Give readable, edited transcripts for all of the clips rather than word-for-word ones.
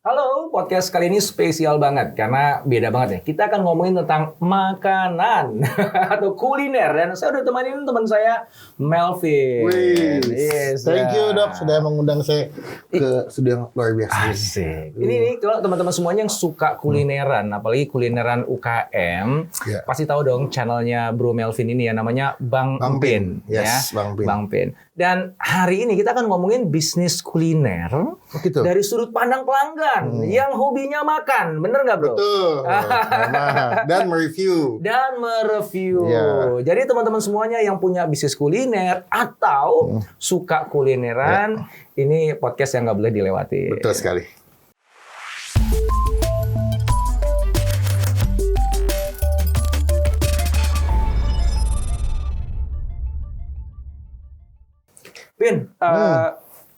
Halo, podcast kali ini spesial banget karena beda banget ya. Kita akan ngomongin tentang makanan atau kuliner dan saya udah temanin teman saya Melvin. Yes, thank you dok sudah mengundang saya ke studio yang luar biasa. Asik. Ini kalau teman-teman semuanya yang suka kulineran, apalagi kulineran UKM, pasti tahu dong channelnya Bro Melvin ini ya, namanya Bang Pin. Yes, ya? Bang Pin. Bang Pin. Dan hari ini kita akan ngomongin bisnis kuliner dari sudut pandang pelanggan yang hobinya makan, bener nggak bro? Betul. Dan mereview. Yeah. Jadi teman-teman semuanya yang punya bisnis kuliner atau suka kulineran, ini podcast yang nggak boleh dilewati. Betul sekali. Pin,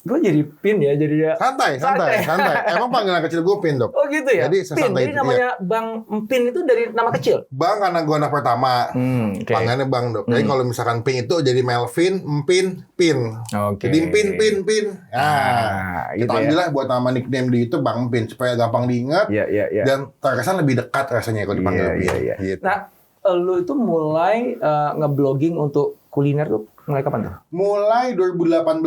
gue jadi Pin ya, jadi santai. Emang panggilan kecil gue Pin dok. Oh gitu ya. Jadi Pin, jadi namanya Bang Pin itu dari nama kecil. Bang karena gue anak pertama, panggilannya Bang dok. Jadi kalau misalkan Pin itu jadi Melvin, Pin. Jadi Pin. Nah, gitu kita ambil lah buat nama nickname di YouTube Bang Pin supaya gampang diingat dan terkesan lebih dekat rasanya kalau dipanggil Pin. Gitu. Nah, lu itu mulai ngeblogging untuk kuliner tuh mulai kapan tuh? Mulai 2018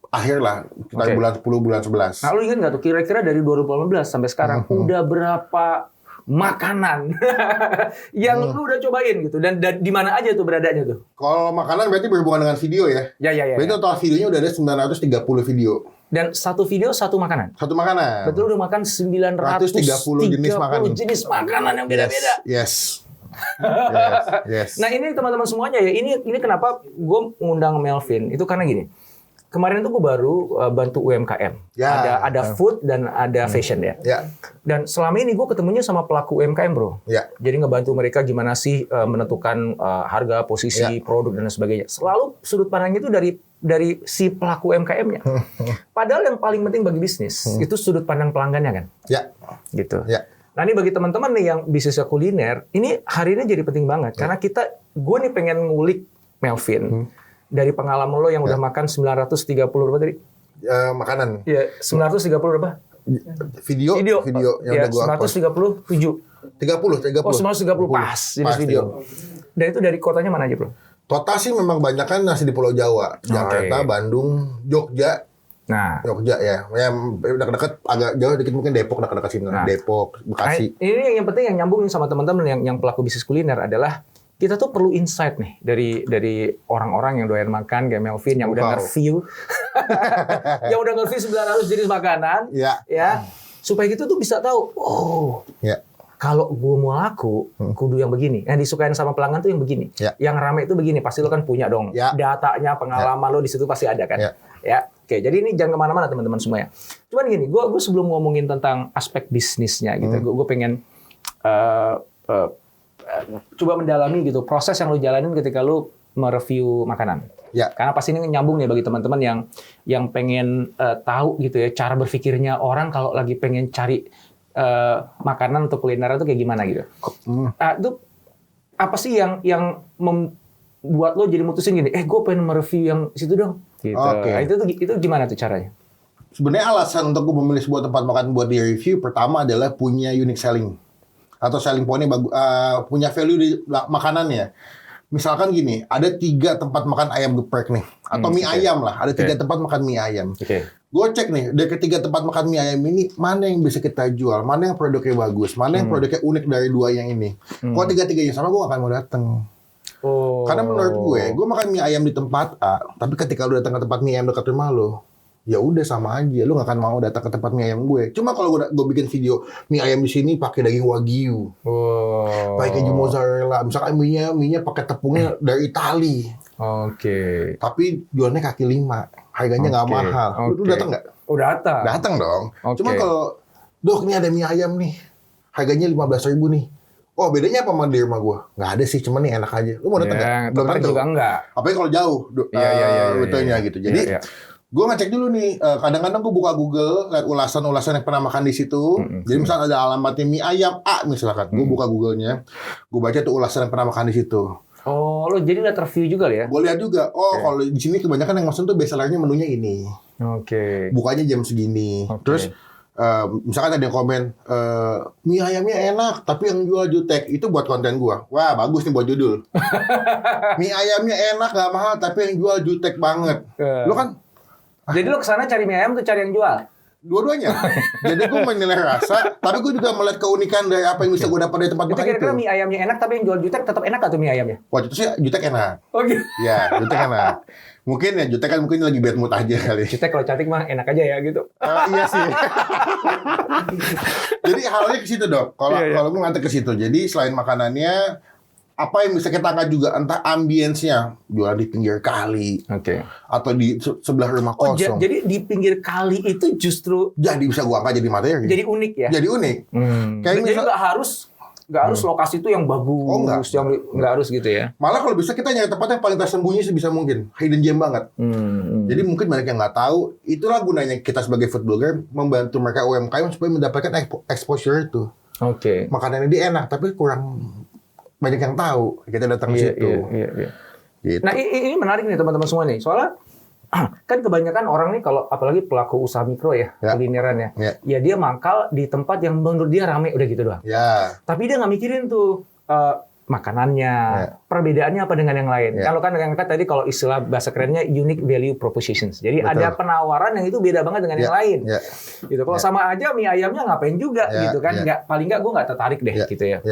akhir lah, sekitar bulan 10, bulan 11. Nah, lu ingat nggak tuh kira-kira dari 2018 sampai sekarang udah berapa makanan yang lu udah cobain gitu dan di mana aja tuh beradanya tuh? Kalau makanan berarti berhubungan dengan video ya? Ya. Berarti total videonya udah ada 930 video. Dan satu video satu makanan? Satu makanan. Betul, udah makan 930 jenis makanan yang beda-beda. Yes. Nah ini teman-teman semuanya ya, ini kenapa gue ngundang Melvin itu karena gini. Kemarin tuh gue baru bantu UMKM. Ada food dan ada fashion ya. Dan selama ini gue ketemunya sama pelaku UMKM bro. Jadi ngebantu mereka gimana sih menentukan harga, posisi, produk dan sebagainya. Selalu sudut pandang itu dari si pelaku UMKM-nya. Padahal yang paling penting bagi bisnis itu sudut pandang pelanggannya kan. Gitu. Nah ini bagi teman-teman nih yang bisnisnya kuliner, ini hari ini jadi penting banget karena gue nih pengen ngulik Melvin dari pengalaman lo yang udah makan 930 berapa tadi? Makanan. Iya, 930 berapa? Video yang udah gue upload. 937. 30. Oh 930 pas jenis video. Dan itu dari kotanya mana aja bro? Total sih memang banyak kan masih di Pulau Jawa, Jakarta, Bandung, Jogja. Nah, Jogja ya dekat-dekat agak jauh dikit mungkin Depok dekat-dekat sini. Depok, Bekasi. Nah, ini yang penting yang nyambungin sama teman-teman yang pelaku bisnis kuliner adalah kita tuh perlu insight nih dari orang-orang yang doyan makan kayak Melvin yang udah nge-review yang udah nge-review 900 jenis makanan ya supaya gitu tuh bisa tahu kalau gue mau laku kudu yang begini. Yang disukain sama pelanggan tuh yang begini. Yang rame itu begini. Pasti lo kan punya dong datanya, pengalaman lo di situ pasti ada kan. Oke, jadi ini jangan kemana-mana teman-teman semuanya. Cuman gini, gue sebelum ngomongin tentang aspek bisnisnya gitu, gue pengen coba mendalami gitu proses yang lo jalanin ketika lo mereview makanan. Karena pasti ini nyambung nih bagi teman-teman yang pengen tahu gitu ya cara berpikirnya orang kalau lagi pengen cari makanan atau kuliner itu kayak gimana gitu. Itu apa sih yang membuat lo jadi mutusin gini? Gue pengen mereview yang situ dong. Gitu. Nah, itu gimana tuh caranya? Sebenarnya alasan untuk gue memilih sebuah tempat makan buat di review pertama adalah punya unique selling atau selling point-nya punya value di makanannya. Misalkan gini, ada 3 tempat makan ayam geprek nih atau mie ayam lah, ada 3 tempat makan mie ayam. Gue cek nih dari ketiga tempat makan mie ayam ini mana yang bisa kita jual, mana yang produknya bagus, mana yang produknya unik dari 2 yang ini. Kalau 3-tiganya sama gue gak akan mau dateng. Karena menurut gue makan mie ayam di tempat A, tapi ketika lu datang ke tempat mie ayam dekat rumah lu, ya udah sama aja, lu gak akan mau datang ke tempat mie ayam gue. Cuma kalau gue bikin video mie ayam di sini pakai daging wagyu, pakai keju mozzarella, misalkan mie-nya pakai tepungnya dari Itali. Tapi jualnya kaki 5, harganya nggak mahal. Lu datang nggak? Datang. Datang dong. Cuma kalau dok ini ada mie ayam nih, harganya 15.000 nih. Oh bedanya apa sama di rumah gue? Nggak ada sih, cuman nih enak aja. Lu mau datang nggak? Belum tentu juga enggak. Apalagi kalau jauh, rutenya gitu. Jadi gue ngecek dulu nih. Kadang-kadang gue buka Google, lihat ulasan-ulasan yang pernah makan di situ. Jadi misalnya ada alamatnya mie ayam A misalkan, gue buka Google-nya, gue baca tuh ulasan yang pernah makan di situ. Oh, lo jadi lihat review juga ya? Gue lihat juga. Kalau di sini kebanyakan yang mesen tuh bestsellernya menunya ini. Bukanya jam segini. Terus misalkan ada yang komen, mie ayamnya enak, tapi yang jual jutek. Itu buat konten gua. Wah, bagus nih buat judul. Mie ayamnya enak, gak mahal, tapi yang jual jutek banget. Lo kan? Jadi lo kesana cari mie ayam tuh cari yang jual? Dua-duanya. Jadi gua menilai rasa, tapi gua juga melihat keunikan dari apa yang bisa gua dapat dari tempat makan itu. Kira-kira mie ayamnya enak, tapi yang jual jutek tetap enak atau mie ayamnya? Waktu itu sih jutek enak. Gitu. Ya, jutek enak. Mungkin ya jutek kan mungkin lagi bad mood aja kali. Jutek kalau cantik mah enak aja ya gitu. Iya sih. Jadi halnya ke situ, Dok. Kalau gue nganter ke situ. Jadi selain makanannya, apa yang bisa kita angkat juga, entah ambience-nya, jual di pinggir kali, atau di sebelah rumah kosong. Jadi di pinggir kali itu justru jadi bisa gua angkat jadi materi. Jadi unik ya. Jadi unik. Kayak jadi nggak harus lokasi itu yang bagus, yang nggak harus gitu ya. Malah kalau bisa kita nyari tempat yang paling tersembunyi sebisa mungkin, hidden gem banget. Jadi mungkin banyak yang nggak tahu. Itulah gunanya kita sebagai food blogger membantu mereka UMKM supaya mendapatkan exposure itu. Makanannya dia enak, tapi kurang banyak yang tahu. Kita datang ke situ. Gitu. Nah ini menarik nih teman-teman semua nih. Soalnya kan kebanyakan orang nih kalau apalagi pelaku usaha mikro ya, kulineran ya dia mangkal di tempat yang menurut dia rame udah gitu doang. Tapi dia nggak mikirin tuh makanannya, perbedaannya apa dengan yang lain. Kalau kan yang tadi kalau istilah bahasa kerennya unique value propositions. Jadi ada penawaran yang itu beda banget dengan yang lain. Gitu. Kalau sama aja mie ayamnya ngapain juga gitu kan? Paling nggak gue nggak tertarik deh gitu ya.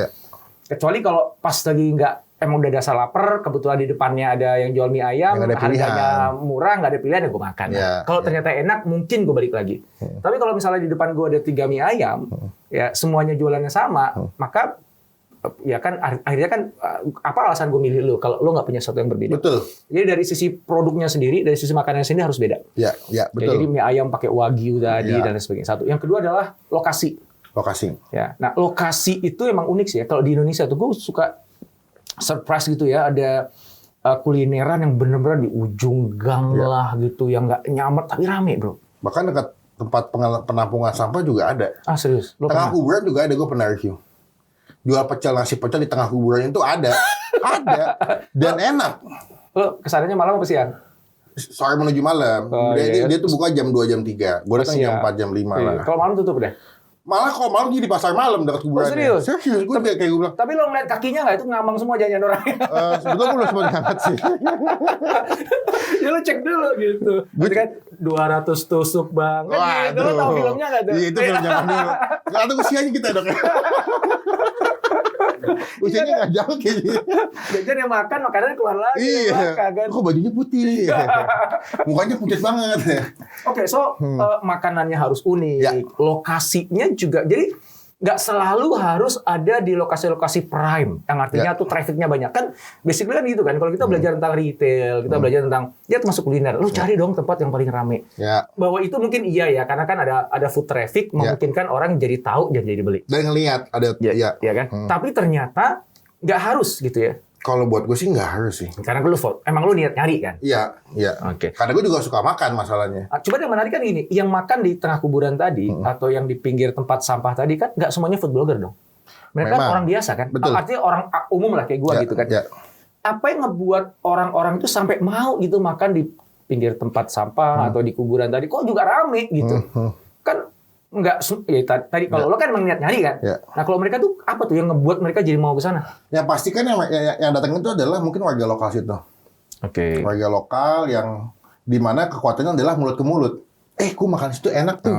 Kecuali kalau pas lagi emang udah dasar lapar, kebetulan di depannya ada yang jual mie ayam, harganya murah, nggak ada pilihan, ya gue makan. Kalau ternyata enak, mungkin gue balik lagi. Tapi kalau misalnya di depan gue ada 3 mie ayam, ya semuanya jualannya sama, maka ya kan akhirnya kan apa alasan gue milih lo kalau lo nggak punya sesuatu yang berbeda? Betul. Jadi dari sisi produknya sendiri, dari sisi makanannya sendiri harus beda. Betul. Jadi mie ayam pakai wagyu tadi dan sebagainya. Satu. Yang kedua adalah lokasi. Ya, nah lokasi itu emang unik sih ya. Kalau di Indonesia tuh gue suka surprise gitu ya, ada kulineran yang benar-benar di ujung gang lah gitu, yang nggak nyamet tapi rame bro. Bahkan dekat tempat penampungan sampah juga ada. Serius? Tengah kuburan juga ada, gue pernah review. Jual nasi pecel di tengah kuburan itu ada. Dan enak. Lo kesananya malam apa siang? Sore menuju malam. Dia tuh buka jam 2, jam 3. Gue datang jam 4, jam 5 lah. Kalau malam tutup deh? Malah kalau malam jadi pasar malam dekat kuburan. Serius? Gue kayak gue bilang. Tapi lo ngeliat kakinya nggak? Itu ngambang semua jangan orangnya. Sebetulnya gue udah sempat ngangkat sih. Ya lo cek dulu gitu. Berarti kan 200 tusuk banget. Gitu. Lo tau filmnya nggak tuh? Iya, itu film zaman dulu. Nggak tahu usianya kita dok. Usianya nggak jauh kayaknya. Jajan yang makan, makanannya keluar lagi. Iya. Kok bajunya putih? Mukanya pucat banget. Makanannya harus unik. Lokasinya juga. Jadi nggak selalu harus ada di lokasi-lokasi prime. Yang artinya tuh trafficnya banyak. Kan basically kan gitu kan. Kalau kita belajar tentang retail, kita belajar tentang, ya termasuk kuliner. Lu cari dong tempat yang paling rame. Bahwa itu mungkin iya ya. Karena kan ada food traffic, memungkinkan orang jadi tahu dan jadi beli. Dan ngelihat ada. Ya kan. Tapi ternyata nggak harus gitu ya. Kalau buat gue sih nggak harus sih. Karena emang lu niat nyari kan? Iya. Karena gue juga suka makan masalahnya. Coba yang menarik kan gini, yang makan di tengah kuburan tadi atau yang di pinggir tempat sampah tadi kan nggak semuanya food blogger dong. Mereka kan orang biasa kan? Betul. Artinya orang umum lah kayak gue gitu kan. Apa yang ngebuat orang-orang itu sampai mau gitu makan di pinggir tempat sampah atau di kuburan tadi? Kok juga rame gitu? Kan enggak ya tadi kalau lo kan niat nyari kan. Nah, kalau mereka tuh apa tuh yang ngebuat mereka jadi mau ke sana? Ya pasti kan yang datang itu adalah mungkin warga lokal situ. Warga lokal yang di mana kekuatannya adalah mulut ke mulut. Ku makan situ enak tuh.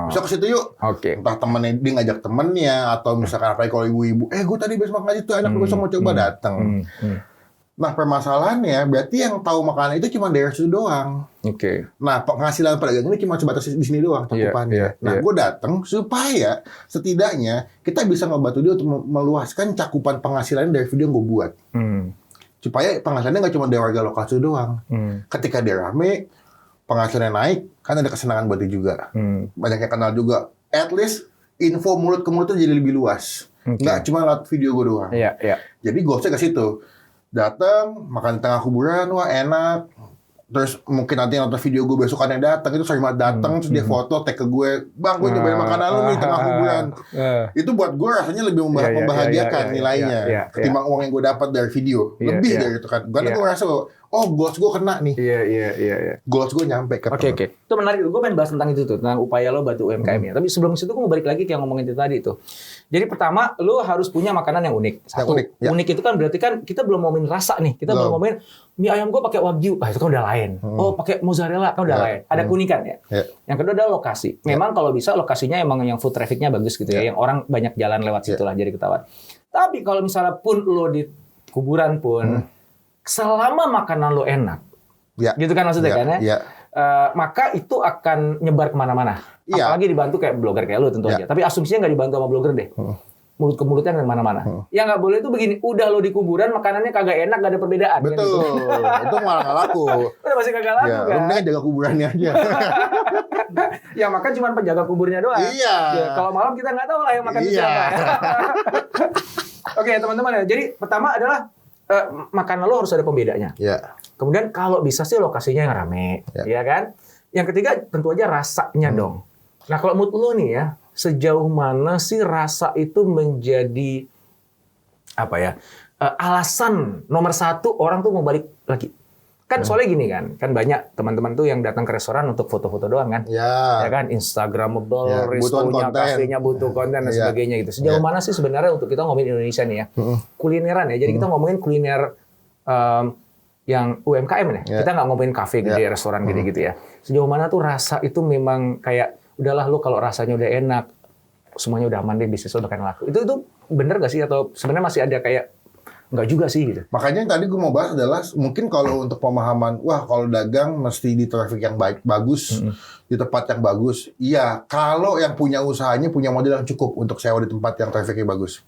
Bisa ke situ yuk. Entah temennya dia ngajak temennya atau misalkan apa kalau ibu-ibu, gue tadi besok makan situ enak, besok mau coba datang. Nah, permasalahannya berarti yang tahu makanan itu cuma daerah situ doang. Nah, penghasilan pedagang ini cuma sebatas di sini doang cakupannya. Gue datang supaya setidaknya kita bisa ngebantu dia untuk meluaskan cakupan penghasilan dari video yang gue buat. Supaya penghasilannya nggak cuma dari warga lokal situ doang. Ketika dia rame, penghasilannya naik, kan ada kesenangan buat dia juga. Banyak yang kenal juga. At least info mulut ke mulut itu jadi lebih luas. Nggak cuma lewat video gue doang. Jadi gue ke situ. Datang, makan di tengah kuburan, wah enak. terus mungkin nanti nonton video gue besokannya datang, itu sering banget datang, terus dia foto, tag ke gue, bang gue cobain makanan lu nih tengah kuburan. Itu buat gue rasanya lebih membahagiakan nilainya ketimbang uang yang gue dapat dari video, lebih dari itu kan. Karena gue rasa, oh goals gue kena nih. Iya. Goals gue nyampe ke. Oke. Itu menarik. Gue pengen bahas tentang itu tuh, tentang upaya lo bantu UMKM-nya. Tapi sebelum situ gue mau balik lagi ke yang ngomongin itu tadi tuh. Jadi pertama, lo harus punya makanan yang unik. Satu, unik itu kan berarti kan kita belum ngomongin rasa nih. Kita belum ngomongin mie ayam gue pakai wagyu. Itu kan udah lain. Oh, pakai mozzarella kan udah lain. Ada keunikan ya. Yang kedua adalah lokasi. Memang kalau bisa lokasinya emang yang food traffic-nya bagus gitu ya. Yang orang banyak jalan lewat situ lah jadi ketahuan. Tapi kalau misalnya pun lo di kuburan pun, selama makanan lo enak, gitu kan maksudnya kan ya? Maka itu akan nyebar kemana-mana. Apalagi dibantu kayak blogger kayak lo tentu aja. Tapi asumsinya nggak dibantu sama blogger deh. Mulut ke mulutnya kemana-mana. Yang nggak boleh itu begini, udah lo di kuburan makanannya kagak enak, nggak ada perbedaan. Betul, kan gitu. Itu malah nggak laku. Udah masih kagak laku kan? Lu mending jaga kuburannya aja. Ya makan cuma penjaga kuburnya doang. Iya. Kalau malam kita nggak tahu lah yang makan siapa. Oke teman-teman ya, jadi pertama adalah makanan lo harus ada pembedanya. Kemudian kalau bisa sih lokasinya yang rame, ya kan? Yang ketiga tentu aja rasanya dong. Nah kalau menurut lo nih ya, sejauh mana sih rasa itu menjadi alasan nomor satu orang tuh mau balik lagi? Kan soalnya gini kan banyak teman-teman tuh yang datang ke restoran untuk foto-foto doang kan, ya kan, Instagramable, restonya, kafenya butuh konten dan sebagainya gitu. Sejauh mana sih sebenarnya untuk kita ngomongin Indonesia nih ya, kulineran ya. Jadi kita ngomongin kuliner yang UMKM nih. Kita nggak ngomongin kafe gede, restoran gede gitu ya. Sejauh mana tuh rasa itu memang kayak udahlah lu kalau rasanya udah enak, semuanya udah aman deh, bisnis lo bakal laku. Itu bener gak sih atau sebenarnya masih ada kayak nggak juga sih gitu? Makanya yang tadi gue mau bahas adalah mungkin kalau untuk pemahaman, wah kalau dagang mesti di traffic yang bagus, di tempat yang bagus. Iya, kalau yang punya usahanya punya modal yang cukup untuk sewa di tempat yang trafficnya bagus.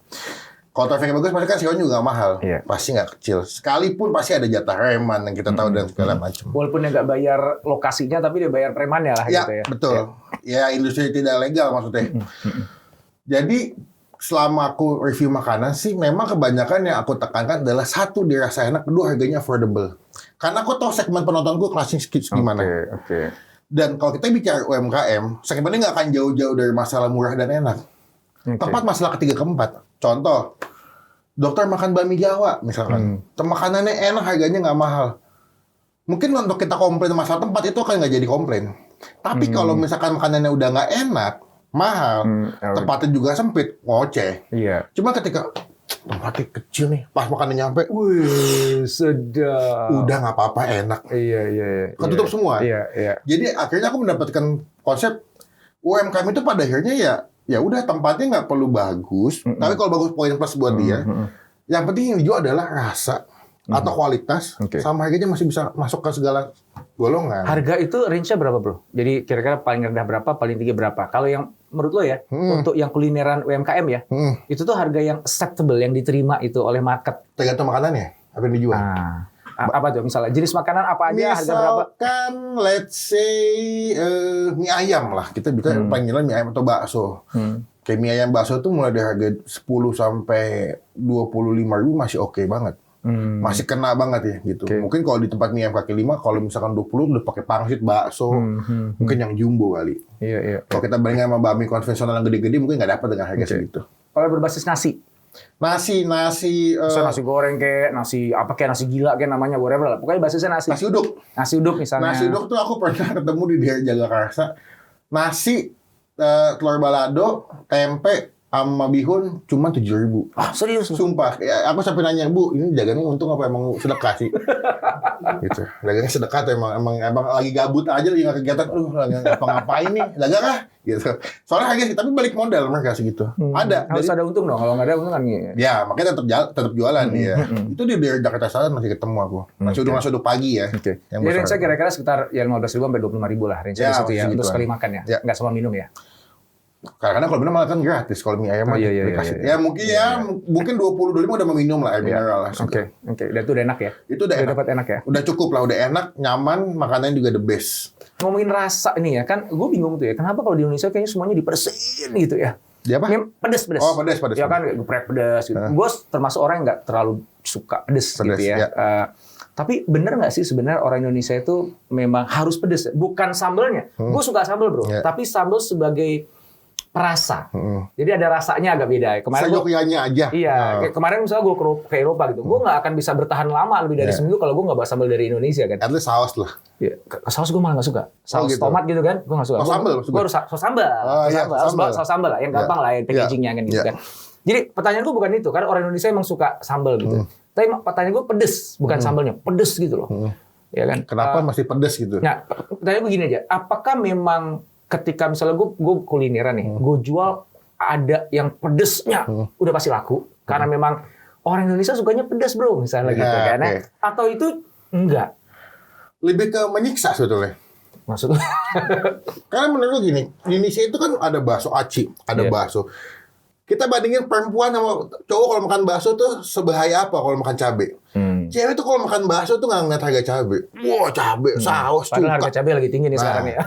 Kalau trafficnya bagus, pasti kan sewanya juga nggak mahal, pasti nggak kecil. Sekalipun pasti ada jatah reman yang kita tahu dan segala macam. Walaupun dia nggak bayar lokasinya, tapi dia bayar premannya lah gitu ya. Betul. Ya industri tidak legal maksudnya. Jadi selama aku review makanan sih, memang kebanyakan yang aku tekankan adalah satu, dirasa enak, kedua harganya affordable. Karena aku tahu segmen penonton gue kelasnya gimana. Dan kalau kita bicara UMKM, segmennya nggak akan jauh-jauh dari masalah murah dan enak. Tepat masalah ketiga keempat. Contoh, dokter makan bakmi Jawa misalkan. Makanannya enak, harganya nggak mahal. Mungkin untuk kita komplain masalah tempat itu akan nggak jadi komplain. Tapi kalau misalkan makanannya udah nggak enak, mahal, tempatnya juga sempit, ngoceh. Cuma ketika tempatnya kecil nih, pas makannya nyampe, wih, sedap. Udah nggak apa-apa, enak. Ketutup semua. Jadi akhirnya aku mendapatkan konsep UMKM itu pada akhirnya ya udah tempatnya nggak perlu bagus, tapi kalau bagus poin plus buat dia. Yang penting yang dijual adalah rasa atau kualitas, sama harganya masih bisa masuk ke segala golongan. Harga itu range-nya berapa, bro? Jadi kira-kira paling rendah berapa, paling tinggi berapa? Kalau yang menurut lo ya, untuk yang kulineran UMKM ya, itu tuh harga yang acceptable, yang diterima itu oleh market. Tergantung makanannya, apa yang dijual. Apa tuh misalnya? Jenis makanan apa aja, harga berapa? Misalkan, let's say, mie ayam lah. Kita bisa panggilan mie ayam atau bakso. Kayak mie ayam bakso tuh mulai dari harga 10 sampai 25 ribu masih oke banget. Masih kena banget ya gitu. Mungkin kalau di tempat mie ayam kaki 5, kalau misalkan 20 udah pakai pangsit bakso, mungkin yang jumbo kali. Kalau kita bandingkan sama bakmi konvensional yang gede-gede, mungkin nggak dapat dengan harga segitu. Kalau berbasis nasi goreng kayak nasi gila kayak namanya whatever lah. Pokoknya basisnya nasi. Nasi uduk misalnya. Nasi uduk tuh aku pernah ketemu di daerah Jagakarsa. Nasi telur balado, tempe sama bihun cuma 7.000. Serius? Sumpah. Ya, aku sampai nanya, Bu, ini dagangnya untung apa emang sedekah sih? Gitu. Dagangnya sedekah tuh emang lagi gabut aja, lagi nggak kegiatan. Lagi ngapa-ngapain nih? Dagang ah? Gitu. Soalnya harganya tapi balik modal mereka segitu. Ada. Harus ada untung dong. Kalau nggak ada untung kan ya, makanya tetap jualan ya. Itu di daerah Jakarta Selatan masih ketemu aku. Nasi uduk pagi ya. Yang range-nya kira-kira sekitar 15.000 sampai 25.000 lah range di situ ya. Untuk sekali makan ya. Nggak sama minum ya. Karena kalau minum malah kan gratis kalau mie ayam dikasih. Ya mungkin 20-25 udah meminum lah air mineral lah. Oke. Dan itu udah enak ya? Itu udah dapat enak ya? Udah cukup lah, udah enak, nyaman, makanannya juga the best. Ngomongin rasa nih ya, kan gue bingung tuh ya, kenapa kalau di Indonesia kayaknya semuanya dipedesin gitu ya? Dia apa? Pedes. Oh, pedes. Ya kan geprek pedes gitu. Gue termasuk orang yang nggak terlalu suka pedes gitu ya. Tapi bener nggak sih sebenarnya orang Indonesia itu memang harus pedes? Bukan sambelnya. Gue suka sambel bro, tapi sambel sebagai perasa. Jadi ada rasanya agak beda. Kemarin seyogyanya aja. Iya. Kemarin misalnya gue ke Eropa gitu, gue nggak akan bisa bertahan lama lebih dari seminggu kalau gue nggak bawa sambal dari Indonesia kan. At least saus lah. Iya. Saus gue malah nggak suka. Saus tomat gitu kan, gue nggak suka. Sambal. Gue harus saus sambal. Saus sambal lah, yang gampang lah, yang packagingnya kan gitu kan. Jadi pertanyaan gue bukan itu, karena orang Indonesia emang suka sambal gitu. Tapi pertanyaan gue pedes, bukan sambalnya, pedes gitu loh. Ya kan? Kenapa masih pedes gitu? Nah, pertanyaan gue gini aja, apakah memang ketika misalnya gue kulineran nih, gue jual ada yang pedesnya, udah pasti laku. Karena memang orang Indonesia sukanya pedes bro, misalnya gitu kan. Atau itu enggak? Lebih ke menyiksa sebetulnya. Maksudnya? Karena menurut gue gini, di Indonesia itu kan ada bakso aci, ada bakso. Kita bandingin perempuan sama cowok kalau makan bakso tuh sebahaya apa kalau makan cabai. Cewek tuh kalau makan bakso tuh nggak ngeliat harga cabai. Wah cabai, saus, padahal harga cabai lagi tinggi nih sekarang ya.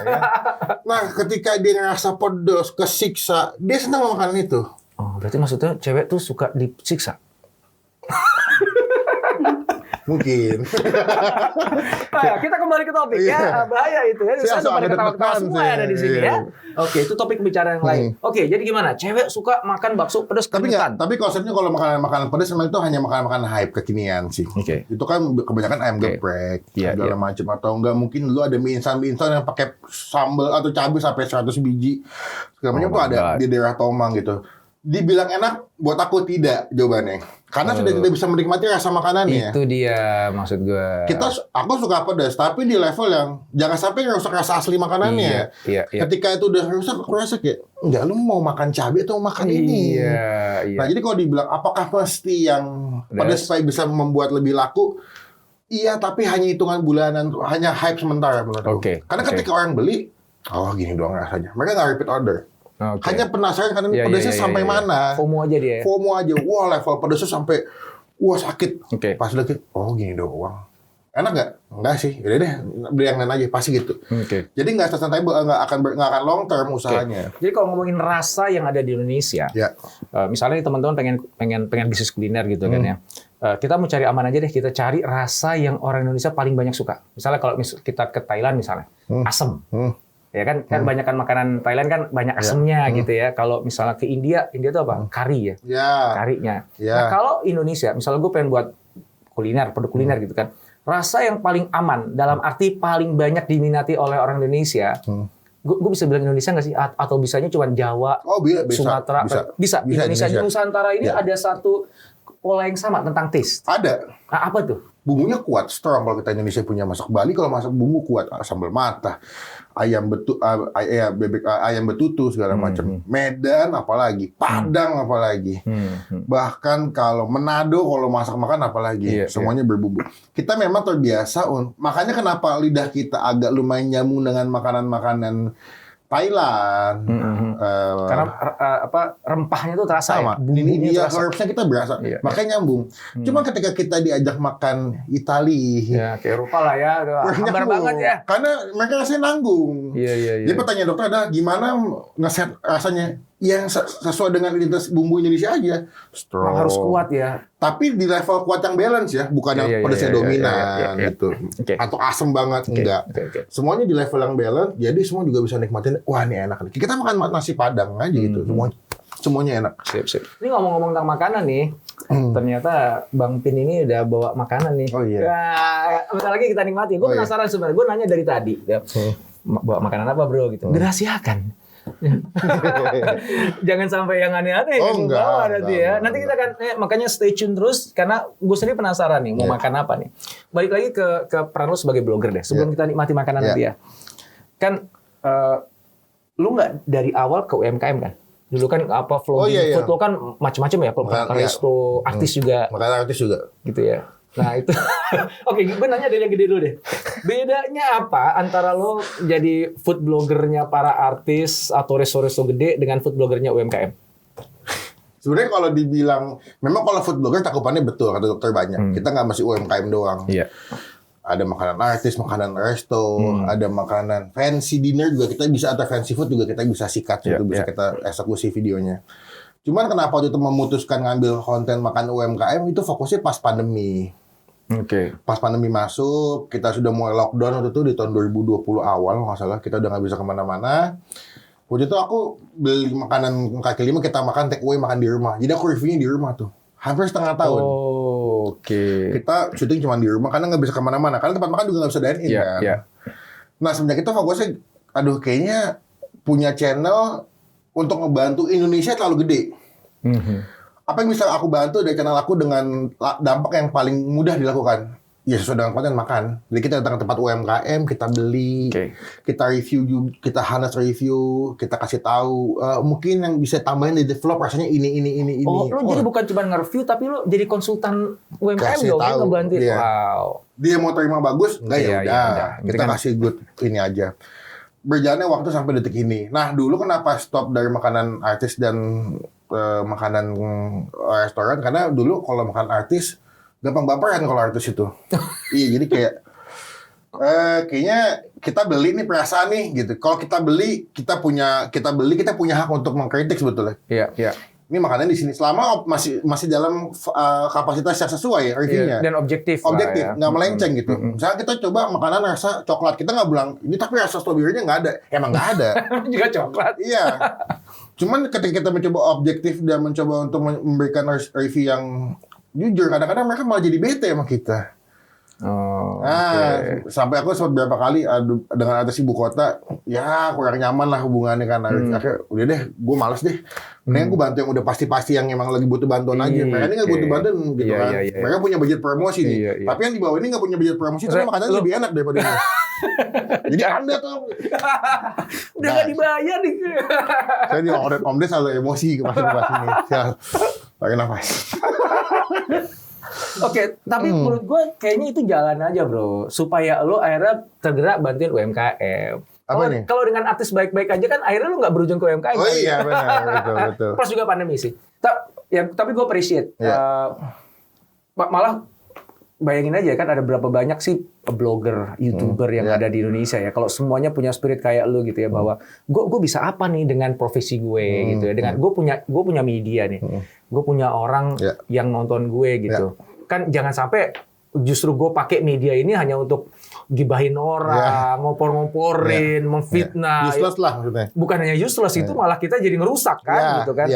Nah ketika dia ngerasa pedas, kesiksa, dia senang makanan itu. Oh berarti maksudnya cewek tuh suka disiksa? Mungkin. Nah, kita kembali ke topik ya, bahaya itu ya. Saya pada ketawa-ketawa semua ada di sini ya. Oke, itu topik bicara yang lain. Oke, jadi gimana? Cewek suka makan bakso pedas keringetan. Tapi konsepnya kalau makanan pedas memang itu hanya makanan hype kekinian sih. Itu kan kebanyakan ayam geprek, segala macam, atau enggak mungkin dulu ada mie instan yang pakai sambal atau cabai sampai 100 biji. Segala macam tuh ada di daerah Tomang gitu. Dibilang enak, buat aku tidak jawabannya. Karena sudah tidak bisa menikmati rasa makanannya. Itu dia maksud gue. Aku suka pedas, tapi di level yang jangan sampai ngerusak rasa asli makanannya. Iya. Ketika itu udah rusak, aku rasa kayak, enggak, lu mau makan cabai atau makan ini? Iya. Nah, jadi kalau dibilang, apakah mesti yang pedas supaya bisa membuat lebih laku? Iya, tapi hanya hitungan bulanan, hanya hype sementara menurut aku. Karena ketika orang beli, oh gini doang rasanya. Mereka nggak repeat order. Hanya penasaran karena pedasnya sampai mana. FOMO aja dia. FOMO aja. Wah level pedasnya sampai wah sakit. Pas lagi, oh gini doang. Enak nggak? Enggak sih. Yaudah deh, beli yang lain aja. Pasti gitu. Jadi nggak sustainable, nggak akan long term usahanya. Jadi kalau ngomongin rasa yang ada di Indonesia, misalnya teman-teman pengen bisnis kuliner gitu kan ya. Kita mau cari aman aja deh. Kita cari rasa yang orang Indonesia paling banyak suka. Misalnya kalau kita ke Thailand misalnya, asem. Ya kan kebanyakan makanan Thailand kan banyak asemnya gitu ya. Kalau misalnya ke India itu apa? Kari ya. Karinya. Nah, kalau Indonesia, misalnya gue pengen buat produk kuliner gitu kan. Rasa yang paling aman dalam arti paling banyak diminati oleh orang Indonesia. Gue bisa bilang Indonesia nggak sih? Atau bisanya cuma Jawa, Sumatera? Bisa. Indonesia di Nusantara ini ada satu pola yang sama tentang taste. Ada. Nah, apa tuh? Bumbunya kuat, strong. Kalau kita Indonesia punya masak Bali, kalau masak bumbu kuat, sambal mata, ayam betutu segala macam. Medan apalagi, Padang apalagi. Bahkan kalau Manado kalau masak makan apalagi, semuanya berbumbu. Kita memang terbiasa, makanya kenapa lidah kita agak lumayan nyambung dengan makanan-makanan Thailand. Karena rempahnya tuh terasa sama. India herbsnya kita berasa. Makanya nyambung. Cuma ketika kita diajak makan Italia, ke Eropa lah ya, hambar banget ya. Karena mereka rasanya nanggung. Jadi pertanyaan dokter adalah gimana ngeset rasanya yang sesuai dengan identitas bumbu Indonesia aja. Strong. Harus kuat ya. Tapi di level kuat yang balance ya, bukan yang pedasnya dominan gitu. Atau asem banget, enggak. Semuanya di level yang balance, jadi semua juga bisa nikmatin, wah ini enak nih. Kita makan nasi Padang aja gitu, semuanya enak. Sip. Ini ngomong-ngomong tentang makanan nih, ternyata Bang Pin ini udah bawa makanan nih. Oh iya. Bentar lagi kita nikmati. Gue penasaran sebenarnya, gue nanya dari tadi. Bawa makanan apa bro gitu. Dirahasiakan. Jangan sampai yang aneh-aneh yang bawa nanti ya. Nanti kita akan makanya stay tune terus karena gue sendiri penasaran nih mau makan apa nih. Balik lagi ke peran lu sebagai blogger deh. Sebelum kita nikmati makanan nanti ya. Kan lu nggak dari awal ke UMKM kan? Dulu kan vlogging food lo kan macam-macam ya, makan resto, artis juga. Makan artis juga. Gitu ya. Nah itu, oke, gue nanya dari yang gede dulu deh. Bedanya apa antara lo jadi food bloggernya para artis atau resto-resto gede dengan food bloggernya UMKM? Sebenarnya kalau dibilang, memang kalau food blogger cakupannya betul, kata dokter banyak. Kita nggak masih UMKM doang. Ada makanan artis, makanan resto, ada makanan fancy dinner juga kita bisa, atau fancy food juga kita bisa sikat, bisa kita eksekusi videonya. Cuman kenapa waktu itu memutuskan ngambil konten makan UMKM itu fokusnya pas pandemi. Pas pandemi masuk, kita sudah mulai lockdown waktu itu di tahun 2020 awal, nggak salah. Kita udah nggak bisa kemana-mana. Waktu itu aku beli makanan kaki lima, kita makan take away, makan di rumah. Jadi aku reviewnya di rumah tuh. Hampir setengah tahun. Kita syuting cuma di rumah, karena nggak bisa kemana-mana. Karena tempat makan juga nggak bisa dine-in kan. Nah, semenjak itu fokusnya, kayaknya punya channel untuk ngebantu Indonesia terlalu gede. Apa yang bisa aku bantu dari channel aku dengan dampak yang paling mudah dilakukan? Ya sesuai dengan konten makan. Jadi kita datang ke tempat UMKM, kita beli, kita review juga, kita Hanas review, kita kasih tahu mungkin yang bisa tambahin di develop rasanya ini. Oh, lo jadi bukan cuma nge-review tapi lo jadi konsultan UMKM dong, ngebantu. Iya. Wow. Dia mau terima bagus, enggak ya udah. Kita kasih good ini aja. Berjalannya waktu sampai detik ini. Nah, dulu kenapa stop dari makanan artis dan makanan restoran? Karena dulu kalau makan artis gampang baperan kalau artis itu. Iya, jadi kayak kayaknya kita beli nih perasaan nih gitu. Kalau kita beli, kita punya hak untuk mengkritik sebetulnya. Iya. Ini makanan di sini selama masih dalam kapasitas yang sesuai reviewnya dan objektif, nggak melenceng gitu. Misalnya kita coba makanan rasa coklat, kita nggak bilang ini tapi rasa stroberinya nggak ada, emang nggak ada. Juga coklat. Iya. Cuman ketika kita mencoba objektif dan mencoba untuk memberikan review yang jujur, kadang-kadang mereka malah jadi bete sama kita. Sampai aku sempat berapa kali dengan artis ibu kota, ya kurang nyaman lah hubungannya kan. Akhirnya udah deh, gue males deh. Mendingan gue bantu yang udah pasti-pasti yang emang lagi butuh bantuan aja. Mereka ini nggak butuh bantuan gitu kan. Mereka punya budget promosi nih. Tapi yang di bawah ini nggak punya budget promosi, tapi makanannya lebih enak daripada ini. Jadi Anda tuh udah nggak dibayar nih. Saya di Om Des selalu emosi pas ini. Tarik nafas. Oke, tapi menurut gue kayaknya itu jalan aja bro, supaya lo akhirnya tergerak bantuin UMKM. Kalau dengan artis baik-baik aja kan akhirnya lo nggak berujung ke UMKM. Oh iya benar, betul. Plus juga pandemi sih. Tapi gue appreciate. Malah bayangin aja kan ada berapa banyak sih blogger, YouTuber yang ada di Indonesia ya. Kalau semuanya punya spirit kayak lu gitu ya, bahwa gue bisa apa nih dengan profesi gue gitu ya. Dengan gue punya media nih. Gue punya orang yang nonton gue gitu. Kan jangan sampai justru gue pakai media ini hanya untuk gibahin orang, ngompor-ngomporin, memfitnah. Useless lah maksudnya. Bukan hanya useless, itu malah kita jadi ngerusak kan gitu kan.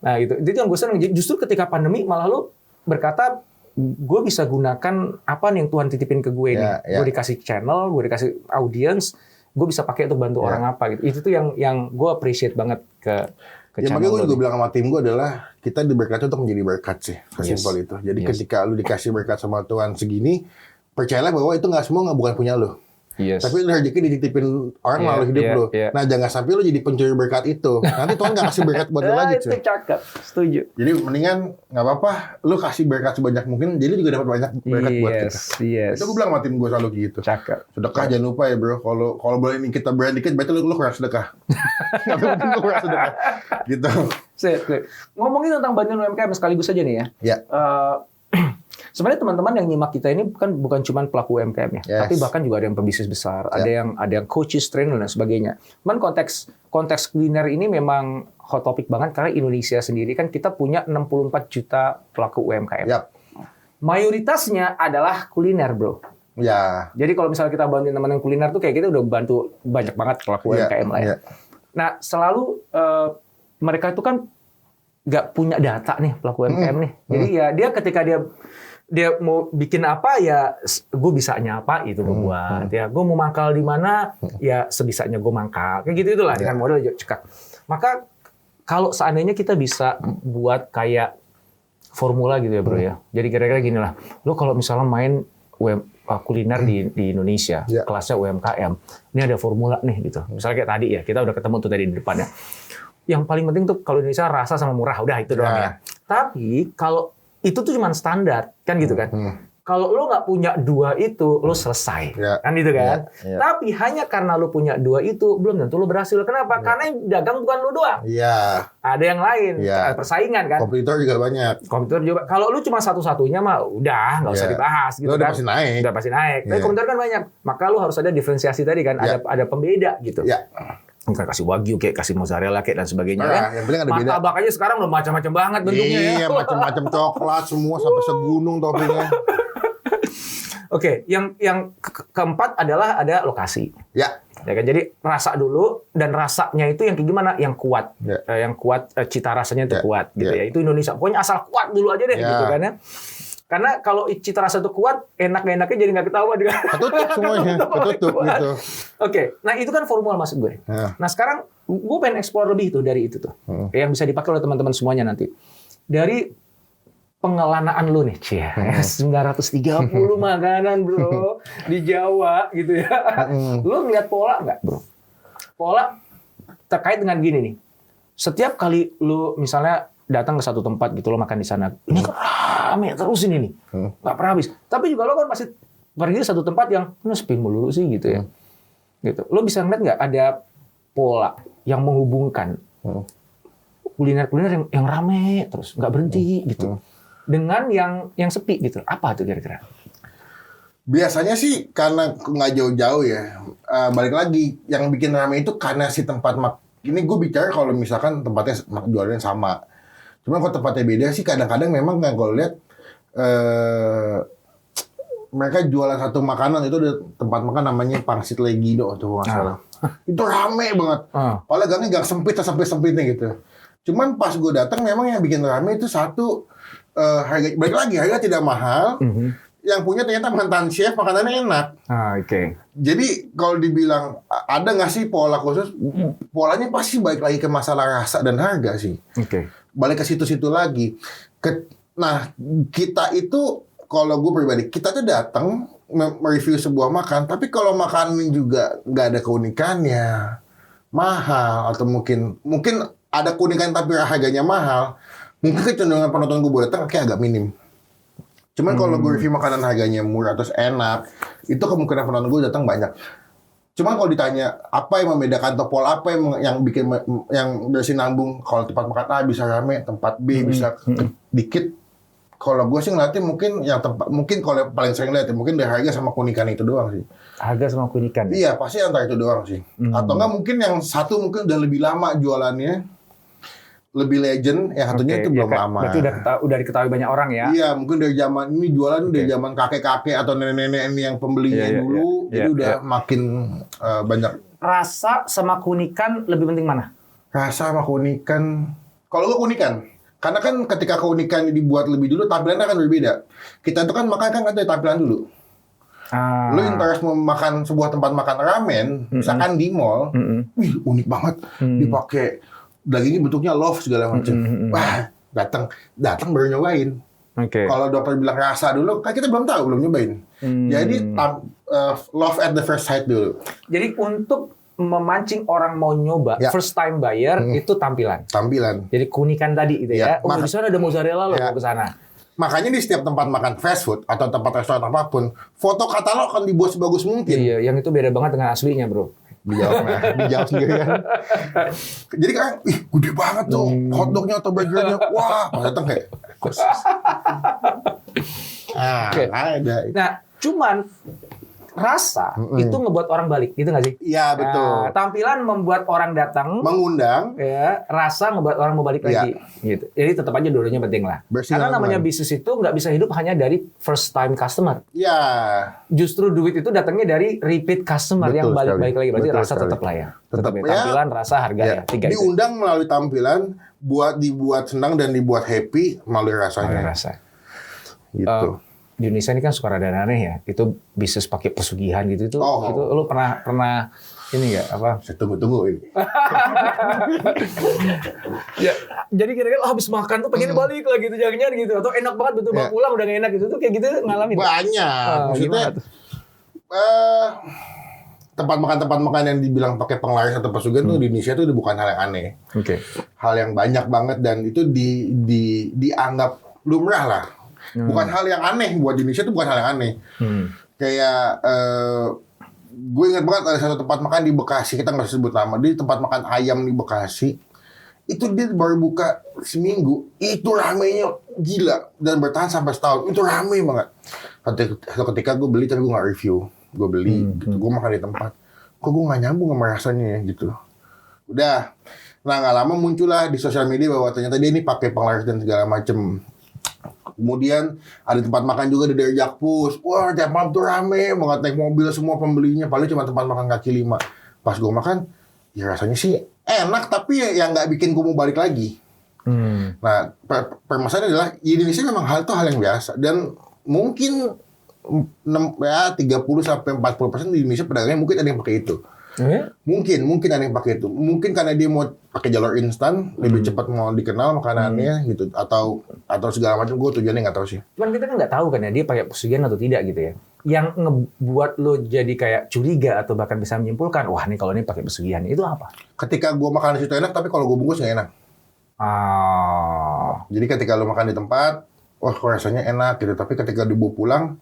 Nah gitu. Itu yang gue senang. Justru ketika pandemi malah lu berkata, gue bisa gunakan apa nih yang Tuhan titipin ke gue nih. Gue dikasih channel, gue dikasih audience, gue bisa pakai untuk bantu orang apa gitu. Itu tuh yang gue appreciate banget ke makanya gue juga bilang sama tim gue adalah kita diberkati untuk menjadi berkat sih. Sesimpel itu. Jadi ketika lu dikasih berkat sama Tuhan segini, percayalah bahwa itu bukan punya lu. Tapi rezeki dititipin orang melalui hidup lu. Nah, jangan sampai lu jadi pencuri berkat itu. Nanti Tuhan nggak kasih berkat buat lu lagi, cuy. Itu cakep, setuju. Jadi mendingan nggak apa-apa, lu kasih berkat sebanyak mungkin, jadi lu juga dapat banyak berkat buat kita. Itu gue bilang sama tim gue selalu gitu. Cakep. Sedekah jangan lupa ya bro. Kalau boleh ini kita brand dikit, berarti lu kurang sedekah. Tapi mungkin lu kurang sedekah. Gitu. Ngomongin tentang bantuan UMKM sekaligus aja nih ya. Sebenarnya teman-teman yang nyimak kita ini bukan cuma pelaku UMKM ya, tapi bahkan juga ada yang pebisnis besar, ada yang coaches, trainer dan sebagainya. Cuman konteks kuliner ini memang hot topic banget karena Indonesia sendiri kan kita punya 64 juta pelaku UMKM. Mayoritasnya adalah kuliner, bro. Jadi kalau misalnya kita bantuin teman-teman kuliner tuh kayak kita udah bantu banyak banget pelaku UMKM lah ya. Nah, selalu mereka itu kan nggak punya data nih pelaku UMKM nih. Jadi ya dia ketika dia mau bikin apa ya gue bisanya apa itu gue buat ya, gue mau mangkal di mana ya sebisanya gue mangkal kayak gitu itulah dengan modal cekak. Maka kalau seandainya kita bisa buat kayak formula gitu ya bro ya, jadi kira-kira gini lah, lo kalau misalnya main kuliner di Indonesia kelasnya UMKM, ini ada formula nih gitu, misalnya kayak tadi ya kita udah ketemu tuh tadi di depannya, yang paling penting tuh kalau Indonesia rasa sama murah udah itu doang ya. Tapi kalau itu tuh cuma standar, kan gitu kan. Kalau lo nggak punya dua itu, lo selesai. Kan gitu kan. Tapi hanya karena lo punya dua itu, belum tentu lo berhasil. Kenapa? Karena yang dagang bukan lo doang. Ada yang lain. Ada persaingan kan. Kompetitor juga banyak. Kompetitor juga. Kalau lo cuma satu-satunya mah udah, nggak usah dibahas. Gitu lo udah pasti naik. Udah pasti naik. Tapi kompetitor kan banyak. Maka lo harus ada diferensiasi tadi kan. Ada pembeda gitu. Bukan kasih wagyu kayak kasih mozzarella kayak dan sebagainya kan. Yang penting ada beda. Martabak aja sekarang udah macam-macam banget bentuknya ya. Macam-macam coklat semua sampai segunung toppingnya. Oke, yang keempat adalah ada lokasi. Ya. Ya kan, jadi rasa dulu, dan rasanya itu yang kayak gimana? Yang kuat, yang kuat, cita rasanya itu kuat, gitu ya. Itu Indonesia. Pokoknya asal kuat dulu aja deh, gitu kan ya. Karena kalau cita rasa itu kuat, enak-enaknya jadi nggak ketahuan. Ketutup semuanya, ketutup gitu. Oke, nah itu kan formula maksud gue. Nah sekarang gue pengen explore lebih tuh dari itu tuh, yang bisa dipakai oleh teman-teman semuanya nanti. Dari pengelanaan lu nih, 930 makanan bro di Jawa gitu ya. Lu ngeliat pola nggak bro? Pola terkait dengan gini nih. Setiap kali lu misalnya datang ke satu tempat gitu, lo makan di sana, ini kan rame terus ini nih, nggak pernah habis. Tapi juga lo kan pasti pergi ke satu tempat yang sepi melulu sih gitu ya. Gitu. Lo bisa ngeliat nggak ada pola yang menghubungkan kuliner-kuliner yang rame terus nggak berhenti gitu, dengan yang sepi gitu. Apa tuh kira-kira? Biasanya sih karena nggak jauh-jauh ya. Balik lagi, yang bikin rame itu karena si tempat ini gue bicara kalau misalkan tempatnya jualannya sama. Cuma kalau tempatnya beda sih kadang-kadang memang kan kalau lihat mereka jualan satu makanan itu ada tempat makan namanya Pangsit Legido tuh nggak salah. Itu rame banget. Padahal gangnya gang sempit sampai sempitnya gitu. Cuman pas gue datang memang yang bikin rame itu satu harga, balik lagi harga tidak mahal. Yang punya ternyata mantan chef, makanannya enak. Oke. Jadi kalau dibilang ada nggak sih pola khusus? Polanya pasti balik lagi ke masalah rasa dan harga sih. Oke. Balik ke situ-situ lagi. Nah, kita itu kalau gue pribadi, kita tuh datang mereview sebuah makan, tapi kalau makanan juga nggak ada keunikannya, mahal, atau mungkin ada keunikan tapi harganya mahal, mungkin kecenderungan penonton gue datang kayak agak minim. Cuman kalau gue review makanan harganya murah terus enak, itu kemungkinan penonton gue datang banyak. Cuman kalau ditanya apa yang membedakan atau pola apa yang bikin yang bersinambung, kalau tempat makan A bisa rame, tempat B bisa dikit. Kalau gue sih ngeliatnya mungkin kalau yang paling sering lihat mungkin dari harga sama keunikan itu doang sih. Harga sama keunikan. Iya, pasti antara itu doang sih. Atau enggak mungkin yang satu mungkin udah lebih lama jualannya, lebih legend, yang satunya itu belum lama. Berarti udah diketahui banyak orang ya? Iya, mungkin dari zaman ini jualan dari zaman kakek-kakek atau nenek-nenek ini yang pembelinya dulu, jadi udah makin banyak. Rasa sama keunikan lebih penting mana? Rasa sama keunikan, kalau gue keunikan, karena kan ketika keunikan dibuat lebih dulu, tampilannya akan berbeda. Kita itu kan makan kan ada tampilan dulu. Lu interest mau makan sebuah tempat makan ramen, misalkan di mall, wih unik banget, dipakai dagingnya bentuknya love segala macam. Wah, datang baru nyobain. Kalau dokter bilang rasa dulu, kan kita belum tahu, belum nyobain. Jadi love at the first sight dulu. Jadi untuk memancing orang mau nyoba, first time buyer itu tampilan. Jadi keunikan tadi gitu ya. Di sana ada mozzarella loh mau ke sana. Makanya di setiap tempat makan fast food atau tempat restoran apapun, foto katalog akan dibuat sebagus mungkin. Iya, yang itu beda banget dengan aslinya, bro. Dijawab sendirian. Jadi kan, gede banget tuh hotdognya atau burgernya. Wah, pas datang kayak Nah, cuman rasa itu ngebuat orang balik, gitu nggak sih? Iya, betul. Tampilan membuat orang datang, mengundang. Ya, rasa ngebuat orang mau balik lagi. Gitu. Jadi tetap aja dua-duanya penting lah. Karena namanya bisnis itu nggak bisa hidup hanya dari first time customer. Iya. Justru duit itu datangnya dari repeat customer yang balik-balik lagi. Berarti rasa tetap lah ya. Tetap ya. Tampilan, rasa, harga ya. Tiga diundang itu. Melalui tampilan, dibuat senang dan dibuat happy melalui rasanya. Rasa. Gitu. Di Indonesia ini kan suka rada aneh ya, itu bisnis pakai pesugihan gitu itu lu pernah ini nggak apa? Saya tunggu ini. Ya, jadi kira-kira habis makan tuh pengen balik lagi gitu jangan gitu, atau enak banget betul bawa pulang udah gak enak gitu tuh kayak gitu ngalamin. Banyak, maksudnya tempat makan yang dibilang pakai penglaris atau pesugihan tuh di Indonesia tuh bukan hal yang aneh. Hal yang banyak banget dan itu dianggap lumrah lah. Bukan hal yang aneh buat Indonesia, itu bukan hal yang aneh. Kayak gue ingat banget ada satu tempat makan di Bekasi, kita nggak sebut nama, di tempat makan ayam di Bekasi. Itu dia baru buka seminggu, itu ramenya gila dan bertahan sampai setahun. Itu rame banget. Ketika gue beli tapi gue nggak review, gue beli, gitu. Gue makan di tempat, kok gue nggak nyambung sama rasanya ya gitu. Udah, nah nggak lama muncullah di sosial media bahwa ternyata dia ini pakai penglaris dan segala macem. Kemudian ada tempat makan juga di daerah Jakpus. Wah, tiap malam tuh rame banget, naik mobil semua pembelinya. Paling cuma tempat makan kaki lima. Pas gue makan, ya rasanya sih enak, tapi yang nggak bikin gue mau balik lagi. Nah, permasalahannya adalah di Indonesia memang hal itu hal yang biasa. Dan mungkin 30-40% di Indonesia pedagangnya mungkin ada yang pakai itu. Mungkin ada yang pakai itu. Mungkin karena dia mau pakai jalur instan, lebih cepat mau dikenal makanannya gitu, atau segala macam. Gue tujuannya nggak tahu sih. Cuman kita kan nggak tahu kan ya dia pakai pesugihan atau tidak gitu ya. Yang ngebuat lo jadi kayak curiga atau bahkan bisa menyimpulkan, wah nih kalau ini pakai pesugihan itu apa? Ketika gue makan di situ enak, tapi kalau gue bungkus nggak enak. Jadi ketika lo makan di tempat, wah kok rasanya enak gitu. Tapi ketika dibawa pulang,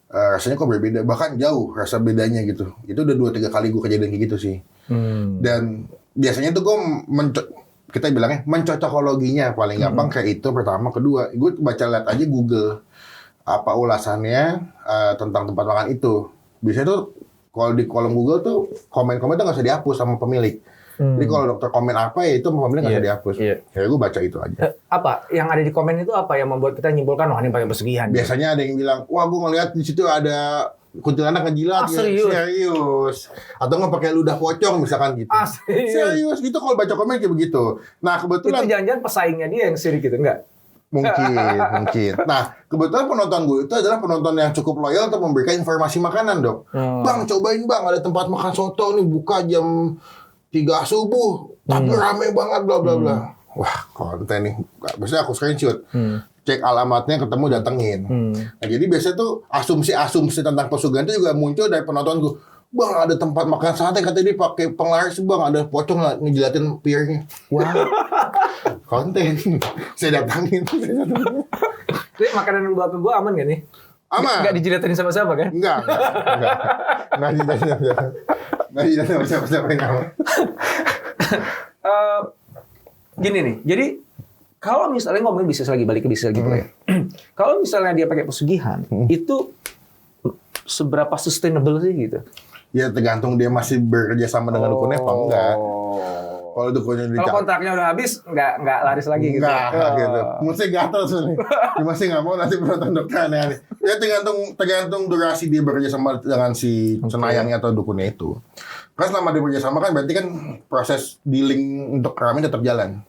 rasanya kok berbeda, bahkan jauh rasa bedanya gitu. Itu udah 2-3 kali gue kejadian kayak gitu sih. Dan biasanya tuh gue kita bilangnya mencocokologinya paling gampang kayak itu pertama. Kedua, gue baca lihat aja Google apa ulasannya tentang tempat makan itu. Biasanya tuh kalau di kolom Google tuh komen-komen tuh nggak usah dihapus sama pemilik. Jadi kalau dokter komen apa ya itu pemilik nggak usah dihapus. Kayak gue baca itu aja. Apa yang ada di komen itu apa yang membuat kita nyimpulkan wah ini pakai pesugihan? Biasanya ada yang bilang, wah gue ngeliat di situ ada kuntilanak ngejilat. Serius. Atau nggak pakai ludah pocong misalkan gitu. Serius gitu kalau baca komen kayak begitu. Nah kebetulan itu jangan-jangan pesaingnya dia yang sirik gitu enggak? Mungkin. Nah, kebetulan penonton gue itu adalah penonton yang cukup loyal untuk memberikan informasi makanan, Dok. Bang, cobain bang, ada tempat makan soto nih buka jam 3 subuh, tapi rame banget, bla bla bla. Wah, konten nih. Biasanya aku screenshot. Cek alamatnya, ketemu, datengin. Nah, jadi biasanya tuh asumsi-asumsi tentang pesugihan itu juga muncul dari penontonku. Bang, ada tempat makan sate, katanya dia pakai penglaris, bang, ada pocong ngejilatin piernya. Wah, konten. Saya datangin. Jadi makanan bapak gue aman gak nih? Aman. Nggak dijilatin sama siapa kan? Enggak. Nggak dijilatin sama siapa yang aman. Gini nih, jadi kalau misalnya ngomongin bisnis lagi, balik ke bisnis lagi ya. Kalau misalnya dia pakai pesugihan, itu seberapa sustainable sih gitu? Ya tergantung dia masih bekerja sama dengan dukunnya apa enggak. Kalau dukunnya kalau kontraknya udah habis, nggak laris lagi gitu. Enggak, gitu. Mesti gatel sebenarnya. Dia masih nggak mau nanti penonton dokter aneh-aneh. Ya tergantung durasi dia bekerja sama dengan si cenayangnya atau dukunnya itu. Karena selama dia bekerja sama kan berarti kan proses dealing untuk kami tetap jalan.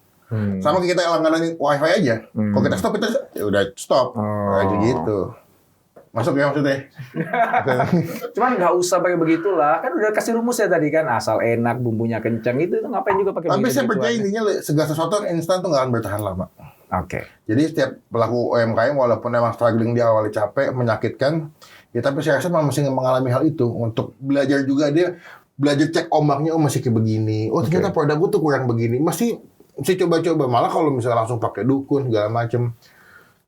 Sama kayak kita langganan wifi aja. Kalau kita stop, kita ya udah stop. Kayak gitu. Masuk ya maksudnya? Cuman nggak usah pakai begitulah. Kan udah kasih rumus ya tadi kan. Asal enak, bumbunya kencang. Itu ngapain juga pakai tapi saya percaya aja. intinya segala sesuatu instan tuh nggak akan bertahan lama. Oke. Jadi setiap pelaku UMKM walaupun memang struggling di awal capek, menyakitkan. Ya tapi saya rasa masih mengalami hal itu. Untuk belajar juga dia belajar cek ombaknya. Oh masih kayak begini. Oh ternyata produk gue tuh kurang begini. Masih coba-coba. Malah kalau misalnya langsung pakai dukun segala macem.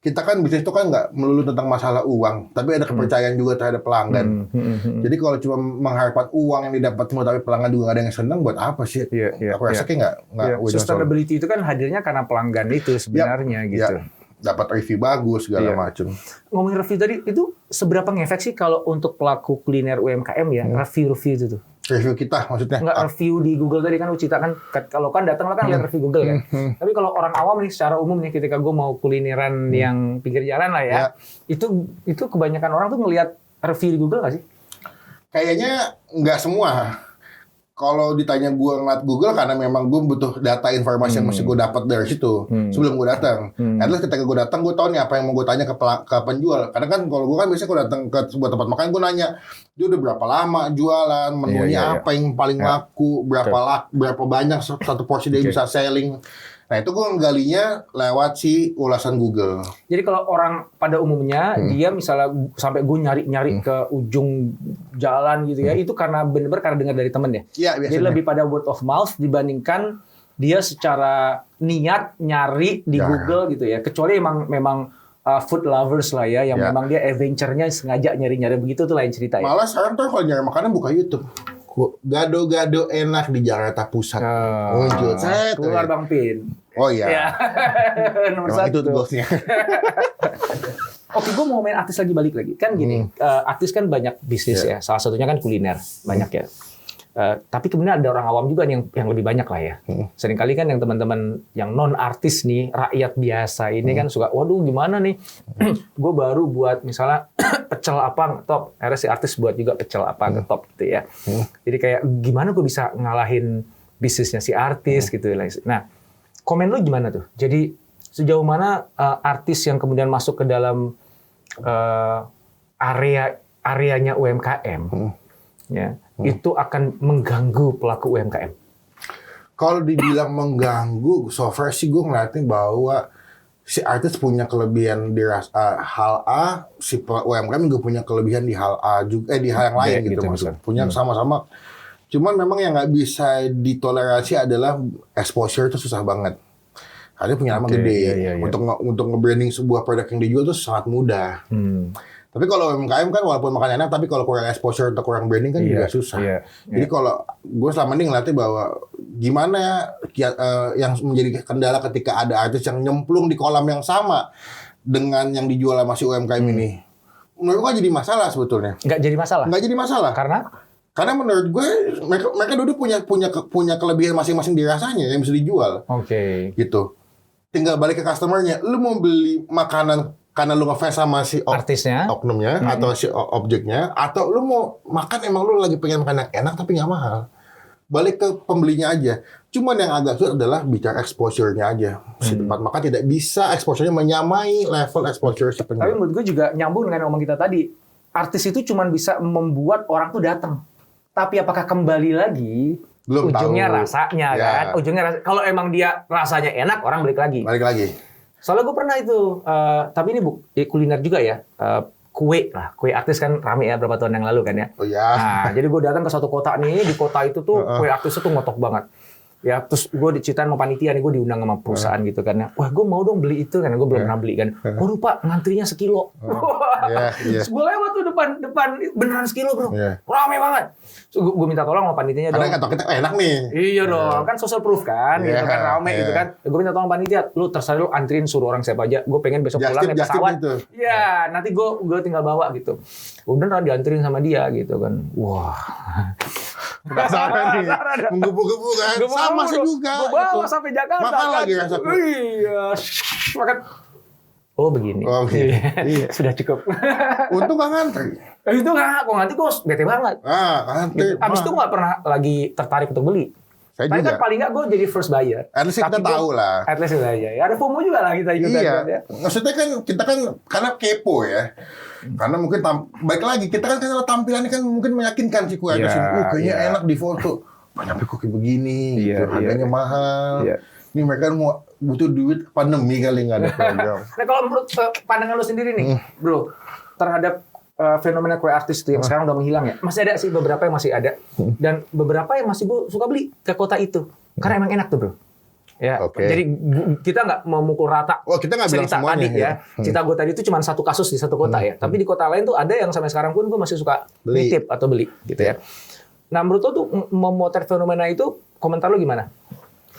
Kita kan bisnis itu kan nggak melulu tentang masalah uang, tapi ada kepercayaan juga terhadap pelanggan. Jadi kalau cuma mengharapkan uang yang didapat semua, tapi pelanggan juga nggak ada yang senang, buat apa sih? Aku rasa kayak nggak. Sustainability itu kan hadirnya karena pelanggan itu sebenarnya gitu. Dapat review bagus segala macam. Ngomongin review tadi, itu seberapa ngefek sih kalau untuk pelaku kuliner UMKM ya, review itu tuh? Review kita maksudnya? Nggak review di Google tadi kan lu cerita kan, kalau kan datang lo kan lihat review Google kan. Tapi kalau orang awam nih secara umum nih ketika gue mau kulineran yang pinggir jalan lah ya, itu kebanyakan orang tuh ngelihat review di Google nggak sih? Kayaknya nggak semua. Kalau ditanya gue ngeliat Google karena memang gue butuh data informasi yang mesti gue dapat dari situ sebelum gue datang. Adalah ketika gue datang gue tahu nih apa yang mau gue tanya ke penjual. Karena kan kalau gue kan biasanya gue datang ke sebuah tempat makan gue nanya dia udah berapa lama jualan, menunya apa yang paling laku, berapa banyak satu porsi dia bisa selling. Nah itu gue menggalinya lewat si ulasan Google. Jadi kalau orang pada umumnya dia misalnya sampai gue nyari ke ujung jalan gitu ya, itu karena benar-benar karena dengar dari temen ya. Iya biasanya. Jadi lebih pada word of mouth dibandingkan dia secara niat nyari di Google gitu ya. Kecuali memang food lovers lah ya, yang memang dia adventure-nya sengaja nyari-nyari begitu tuh lain cerita ya. Malah sekarang tuh kalau nyari makanan buka YouTube. Gado-gado enak di Jakarta Pusat. Muncul. Keluar Bang Pin. Oh iya. Nomor satu. Itu tugasnya. Oke, gue mau main artis lagi balik lagi. Kan gini, artis kan banyak bisnis ya. Salah satunya kan kuliner. Banyak ya. Tapi kemudian ada orang awam juga nih yang lebih banyak lah ya. Seringkali kan yang teman-teman yang non artis nih, rakyat biasa ini kan suka, waduh gimana nih, gue baru buat misalnya pecel apa ngetop, akhirnya si artis buat juga pecel apa ngetop gitu ya. Jadi kayak gimana gue bisa ngalahin bisnisnya si artis gitu. Nah, komen lu gimana tuh? Jadi sejauh mana artis yang kemudian masuk ke dalam areanya UMKM, ya, itu akan mengganggu pelaku UMKM? Kalau dibilang mengganggu, so far sih gue ngeliatin bahwa si artis punya kelebihan di hal A, si UMKM juga punya kelebihan di hal A juga, di hal yang lain gitu maksudnya. Punya sama-sama. Cuman memang yang nggak bisa ditoleransi adalah exposure itu susah banget. Karena punya nama gede. Untuk nge-branding sebuah produk yang dijual itu sangat mudah. Tapi kalau UMKM kan walaupun makan enak, tapi kalau kurang exposure atau kurang branding kan juga susah. Jadi kalau gue selama ini ngeliatnya bahwa gimana yang menjadi kendala ketika ada artis yang nyemplung di kolam yang sama dengan yang dijual sama si UMKM ini. Menurut gue jadi masalah sebetulnya. Nggak jadi masalah? Nggak jadi masalah. Karena menurut gue mereka dulu punya kelebihan masing-masing di rasanya yang bisa dijual. Gitu. Tinggal balik ke customer-nya. Lu mau beli makanan karena lu ngefans sama si artisnya, oknumnya, atau si objeknya, atau lu mau makan emang lu lagi pengen makan yang enak tapi nggak mahal. Balik ke pembelinya aja. Cuman yang agak sulit adalah bicara exposure-nya aja. Si tempat makan tidak bisa exposure-nya menyamai level exposure si penjual. Tapi menurut gue juga nyambung dengan omong kita tadi. Artis itu cuman bisa membuat orang tuh datang. Tapi apakah kembali lagi? Belum ujungnya tahu. Rasanya kan. Ujungnya kalau emang dia rasanya enak, orang balik lagi. Soalnya gue pernah itu, tapi ini kuliner juga ya, kue artis kan rame ya berapa tahun yang lalu kan ya. Nah, jadi gue datang ke suatu kota nih, di kota itu tuh kue artis itu ngotok banget. Ya, terus gue diceritain sama panitia nih, gue diundang sama perusahaan gitu kan ya. Wah, gue mau dong beli itu kan, gue belum pernah beli kan. Waduh Pak, ngantrinya sekilo. Terus gue lewat tuh depan beneran sekilo bro, rame banget. Gue minta tolong sama panitianya dong. Karena kita enak nih. Iya dong, kan social proof kan, gitu kan rame gitu kan. Gue minta tolong panitia, lu terserah lu antriin suruh orang siapa aja. Gue pengen besok pulang naik pesawat. Iya, nanti gue tinggal bawa gitu. Udah diantriin sama dia gitu kan. Wah. Penasaran nih, menggebu-gebu kan? Sama sih juga. Gue bawa sampai Jakarta. Makan lagi rasa. Iya, makan. Oh begini. Iya. Sudah cukup. Untung nggak ngantri. Itu nggak, kok ngantri gue bete banget. Ngantri. Abis itu nggak pernah lagi tertarik untuk beli. Saya tapi juga. Kan paling nggak gue jadi first buyer. At least kita tahu lah. At least kita aja. Ada FOMO juga lah kita ikutan. Iya. Ya. Maksudnya kan kita kan karena kepo ya. Karena mungkin baik lagi kita kan kalau tampilannya kan mungkin meyakinkan si kue kayaknya enak di foto. Banyak kok kayak begini, gitu. Harganya mahal. Ini mereka mau butuh duit pandemi kali nggak ada program. Nah kalau menurut pandangan lu sendiri nih, bro, terhadap fenomena kue artis itu yang sekarang udah menghilang ya, masih ada sih beberapa yang masih ada, dan beberapa yang masih gue suka beli ke kota itu, karena emang enak tuh bro. Ya, jadi kita nggak memukul rata. Kita nggak bilang semuanya tadi ya. Cerita gue tadi itu cuma satu kasus di satu kota ya, tapi di kota lain tuh ada yang sampai sekarang pun gue masih suka nitip atau beli gitu ya. Nah menurut lo tuh memotret fenomena itu, komentar lo gimana?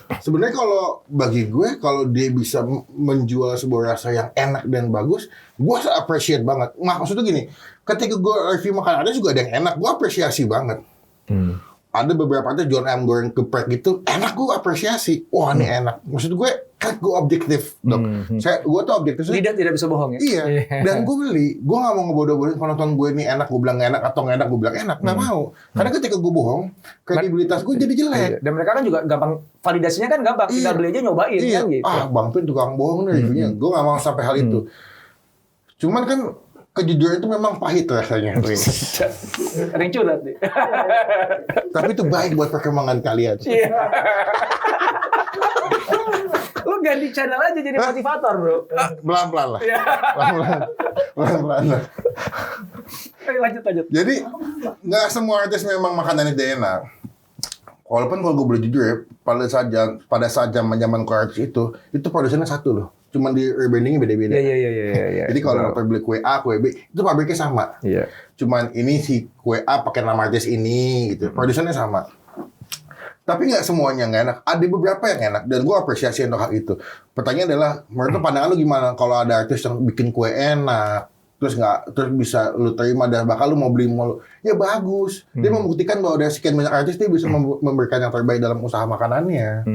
Sebenarnya kalau bagi gue, kalau dia bisa menjual sebuah rasa yang enak dan bagus, gue appreciate banget. Maksudnya gini, ketika gue review makanan ada juga ada yang enak, gue apresiasi banget. Ada beberapa artis jual ayam goreng geprek gitu, enak, gue apresiasi. Wah ini enak. Maksud gue, kan gue objektif dong. Gue tuh objektif. Lidah tidak bisa bohong ya? Iya. Dan gue beli. Gue gak mau ngebodoh-bodohin penonton gue ini enak, gue bilang gak enak, atau gak enak, gue bilang enak. Gak mau. Karena ketika gue bohong, kredibilitas gue jadi jelek. Dan mereka kan juga gampang, validasinya kan gampang. Tinggal beli aja nyobain kan gitu. Bang Pin tukang bohong nih reviewnya. Gue gak mau sampai hal itu. Cuman kan kejujuran itu memang pahit rasanya. Ada yang curhat nih. Tapi itu baik buat perkembangan kalian. Iya. Lu ganti channel aja jadi motivator, bro. Pelan-pelan lah. Pelan-pelan lah. Lanjut. Jadi, nggak semua artis memang makanannya dia enak. Walaupun kalau gue boleh jujur ya, pada saat zaman artis itu produsennya satu loh. Cuman di rebrandingnya beda-beda. Iya. Jadi kalau pabrik kue A, kue B, itu pabriknya sama. Iya. Cuman ini si kue A pakai nama artis ini, gitu. Produsennya sama. Tapi nggak semuanya nggak enak. Ada beberapa yang enak, dan gue apresiasi untuk hal itu. Pertanyaan adalah, menurut pandangan lu gimana kalau ada artis yang bikin kue enak, terus bisa lu terima dan bakal lu mau beli mall, ya bagus. Dia membuktikan bahwa dari sekian banyak artis dia bisa memberikan yang terbaik dalam usaha makanannya.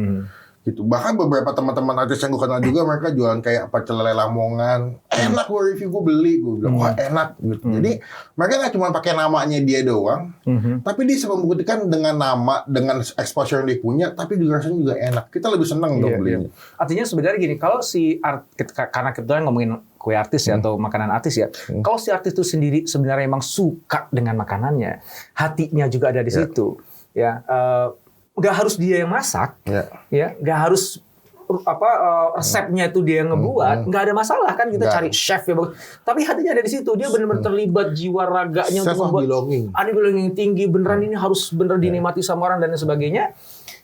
Gitu. Bahkan beberapa teman-teman artis yang gue kenal juga mereka jualan kayak pecel lele Lamongan, enak gue review, gue beli, gue bilang wah enak gitu. Jadi mereka nggak cuma pakai namanya dia doang, tapi dia bisa membuktikan dengan nama, dengan exposure yang dia punya, tapi juga rasanya juga enak. Kita lebih senang dong belinya. Artinya sebenarnya gini, kalau karena kita ngomongin kue artis ya atau makanan artis ya, kalau si artis itu sendiri sebenarnya emang suka dengan makanannya, hatinya juga ada di situ, ya. Nggak harus dia yang masak, ya, nggak harus resepnya itu dia yang ngebuat, nggak ada masalah kan kita cari chef ya bagus. Tapi hatinya ada di situ, dia benar-benar terlibat jiwa raganya untuk membuat ada belonging tinggi, beneran ini harus bener dinikmati sama orang dan sebagainya.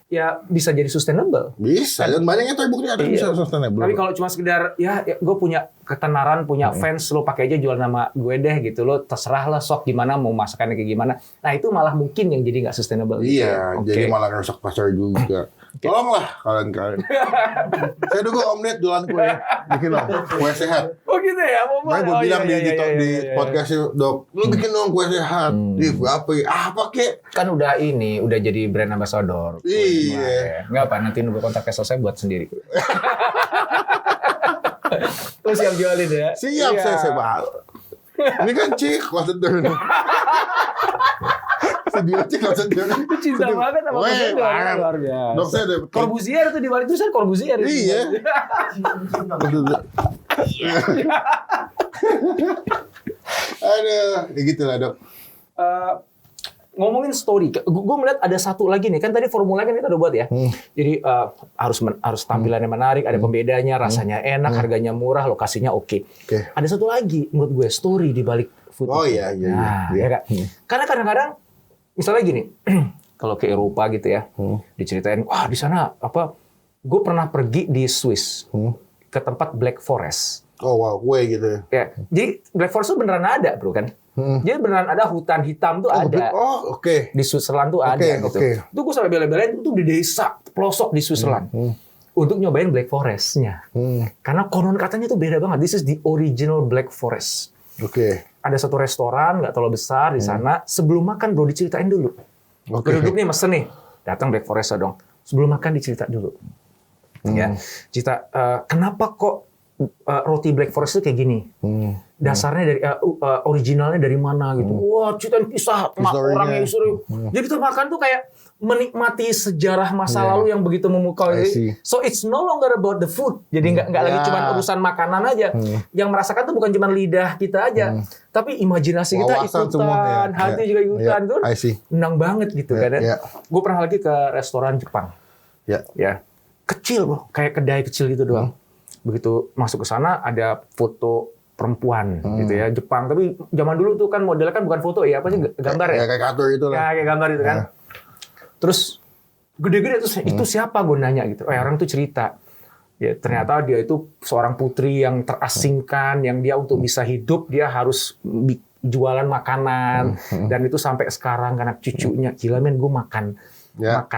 Ya bisa jadi sustainable. Bisa, dan banyak yang terbukti ada bisa sustainable. Tapi kalau cuma sekedar ya gue punya ketenaran, punya fans, lo pakai aja jual nama gue deh gitu, lo terserah lah sok gimana mau masakannya kayak gimana. Nah itu malah mungkin yang jadi nggak sustainable. Iya, gitu. Jadi malah rusak pasar juga. Tolonglah kalian. Saya dulu Om Ned jualan kue, bikin dong kue sehat. Oh gitu ya, gue bilang di podcastnya, Dok, lu bikin dong kue sehat. Di apa? Kek? Kan udah jadi brand ambassador. Iya. Nggak apa, nanti nunggu kontraknya selesai buat sendiri. Lo siap jualin ya? Siap, saya bal. Ini kan cik, maksudnya. Sedih cik, maksudnya. Itu cinta banget sama maksudnya. Luar biasa. Dok, saya ada... Corbusier itu di balik itu, Corbusier. Iya. Aduh, ya gitu lah, Dok. Ngomongin story, gue melihat ada satu lagi nih, kan tadi formula kan kita udah buat ya. Jadi harus tampilannya menarik, ada pembedanya, rasanya enak, harganya murah, lokasinya oke. Ada satu lagi menurut gue story di balik food. Oh iya. Ya kan? Karena kadang-kadang misalnya gini, kalau ke Eropa gitu ya, diceritain, wah di sana gue pernah pergi di Swiss ke tempat Black Forest. Oh wow, kue gitu ya. Jadi Black Forest itu beneran ada bro kan. Jadi beneran ada hutan hitam tuh ada. Oh oke. Di Switzerland tuh ada gitu. Itu gue sampai bela-belain itu di desa pelosok di Switzerland. Untuk nyobain Black Forest-nya. Karena konon katanya tuh beda banget. This is the original Black Forest. Ada satu restoran nggak terlalu besar di sana. Sebelum makan bro diceritain dulu. Duduk nih mesen nih. Datang Black Forest dong. Sebelum makan dicerita dulu. Ya. Cerita kenapa kok roti Black Forest itu kayak gini. Dasarnya dari originalnya dari mana gitu. Wah, ceritain kisah orang yang disuruh. Jadi kita makan tuh kayak menikmati sejarah masa lalu yang begitu memukau. So it's no longer about the food. Jadi nggak lagi cuma urusan makanan aja. Yang merasakan tuh bukan cuma lidah kita aja, tapi imajinasi kita ikutan, hati juga ikutan tuh. Menang banget gitu kan. Gue pernah lagi ke restoran Jepang. Ya. Kecil bro, kayak kedai kecil gitu doang. Begitu masuk ke sana ada foto perempuan gitu ya Jepang, tapi zaman dulu tuh kan modelnya kan bukan foto ya, apa sih gambar ya? Kayak kartun itu lah. Kayak gambar itu kan. Terus gede-gede terus itu siapa gue nanya gitu. Orang tuh cerita. Ya ternyata dia itu seorang putri yang terasingkan, yang dia untuk bisa hidup dia harus jualan makanan dan itu sampai sekarang karena cucunya gila men gue makan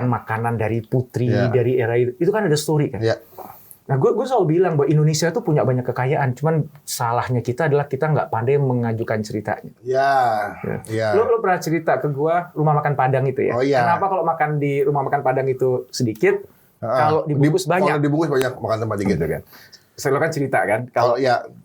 makanan dari putri dari era itu kan ada story kan. Nah, gue selalu bilang bahwa Indonesia tuh punya banyak kekayaan, cuman salahnya kita adalah kita nggak pandai mengajukan ceritanya. Lo pernah cerita ke gue rumah makan Padang itu ya? Kenapa kalau makan di rumah makan Padang itu sedikit, kalau dibungkus banyak? Kalau dibungkus banyak makan tempat dikit kan. Saya kan cerita kan.